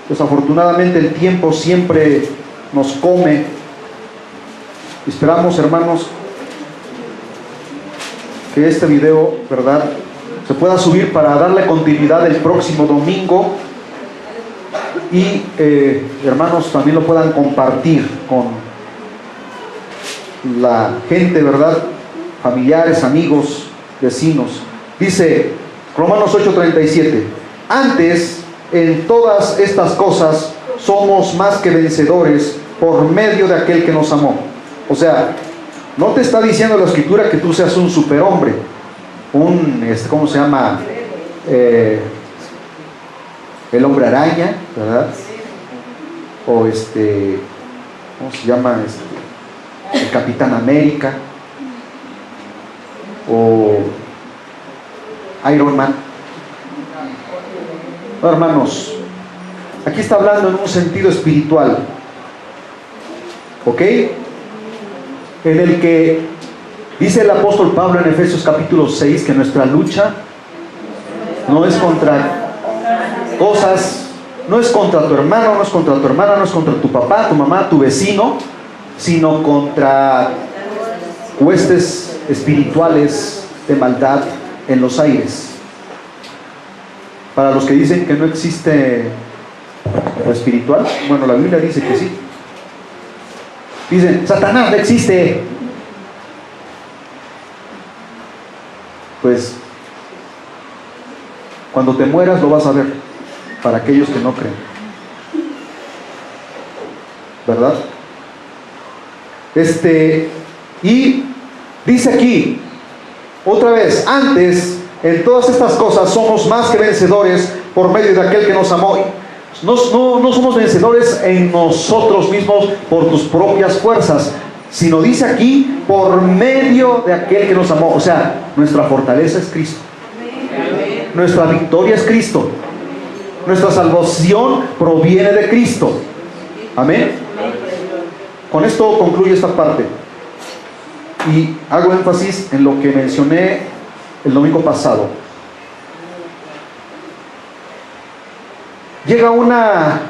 Desafortunadamente el tiempo siempre nos come. Esperamos, hermanos, que este video, ¿verdad?, se pueda subir para darle continuidad el próximo domingo. Y hermanos, también lo puedan compartir con la gente, ¿verdad?, familiares, amigos, vecinos. Dice Romanos 8:37: antes, en todas estas cosas somos más que vencedores por medio de aquel que nos amó. O sea, no te está diciendo la escritura que tú seas un superhombre, ¿cómo se llama? El hombre araña, ¿verdad? O ¿cómo se llama? El Capitán América, o Iron Man. No, hermanos, aquí está hablando en un sentido espiritual, ¿ok? En el que dice el apóstol Pablo en Efesios capítulo 6 que nuestra lucha no es contra cosas, no es contra tu hermano, no es contra tu hermana, no es contra tu papá, tu mamá, tu vecino, sino contra huestes espirituales de maldad en los aires. Para los que dicen que no existe lo espiritual, bueno, la Biblia dice que sí. Dicen: Satanás no existe. Pues cuando te mueras lo vas a ver, para aquellos que no creen, ¿verdad? Y dice aquí otra vez: antes, en todas estas cosas somos más que vencedores por medio de aquel que nos amó. No somos vencedores en nosotros mismos por tus propias fuerzas, sino dice aquí: por medio de aquel que nos amó. O sea, nuestra fortaleza es Cristo, nuestra victoria es Cristo, nuestra salvación proviene de Cristo. Amén. Con esto concluye esta parte y hago énfasis en lo que mencioné el domingo pasado. Llega una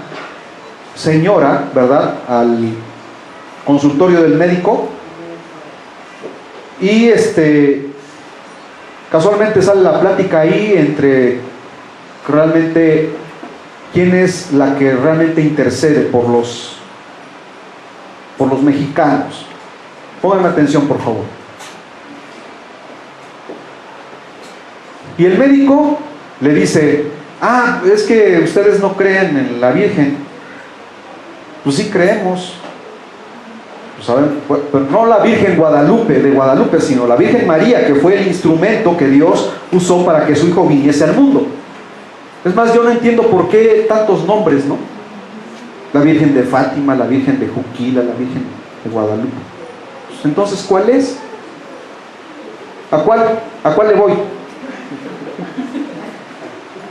señora, ¿verdad?, al consultorio del médico y casualmente sale la plática ahí entre realmente quién es la que realmente intercede por los mexicanos. Pónganme atención, por favor. Y el médico le dice: es que ustedes no creen en la Virgen. Pues sí creemos. Pues saben, pero no la Virgen de Guadalupe, sino la Virgen María, que fue el instrumento que Dios usó para que su hijo viniese al mundo. Es más, yo no entiendo por qué tantos nombres, ¿no? La Virgen de Fátima, la Virgen de Juquila, la Virgen de Guadalupe. Pues entonces, ¿cuál es? ¿A cuál le voy?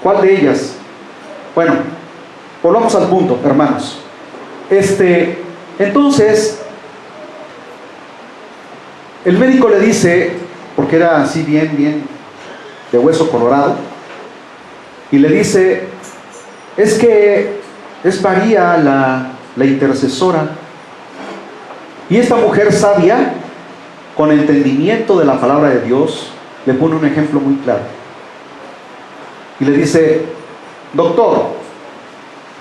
¿Cuál de ellas? Bueno, volvamos al punto, hermanos. Entonces, el médico le dice, porque era así bien de hueso colorado, y le dice, es que es María la intercesora, y esta mujer sabia, con entendimiento de la palabra de Dios, le pone un ejemplo muy claro, y le dice, doctor,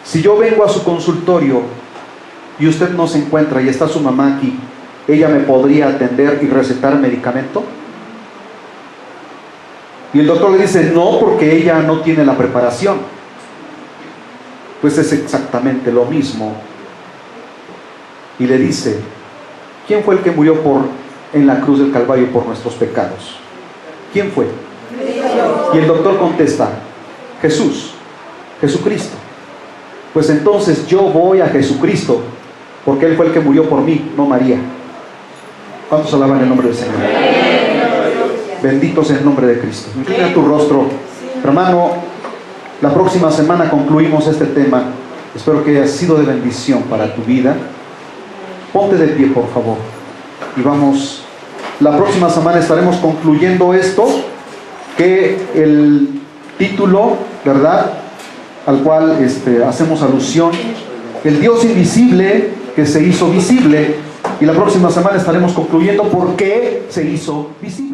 si yo vengo a su consultorio y usted no se encuentra y está su mamá aquí, ¿ella me podría atender y recetar medicamento? Y el doctor le dice, no, porque ella no tiene la preparación. Pues es exactamente lo mismo. Y le dice, ¿quién fue el que murió en la cruz del Calvario por nuestros pecados? ¿Quién fue? Y el doctor contesta, Jesucristo. Pues entonces yo voy a Jesucristo, porque Él fue el que murió por mí, no María. ¿Cuántos alaban el nombre del Señor? Bendito sea el nombre de Cristo. Inclina tu rostro. Hermano, la próxima semana concluimos este tema. Espero que haya sido de bendición para tu vida. Ponte de pie, por favor. Y vamos, la próxima semana estaremos concluyendo esto, que el título, ¿verdad?, al cual hacemos alusión, el Dios invisible que se hizo visible, y la próxima semana estaremos concluyendo por qué se hizo visible.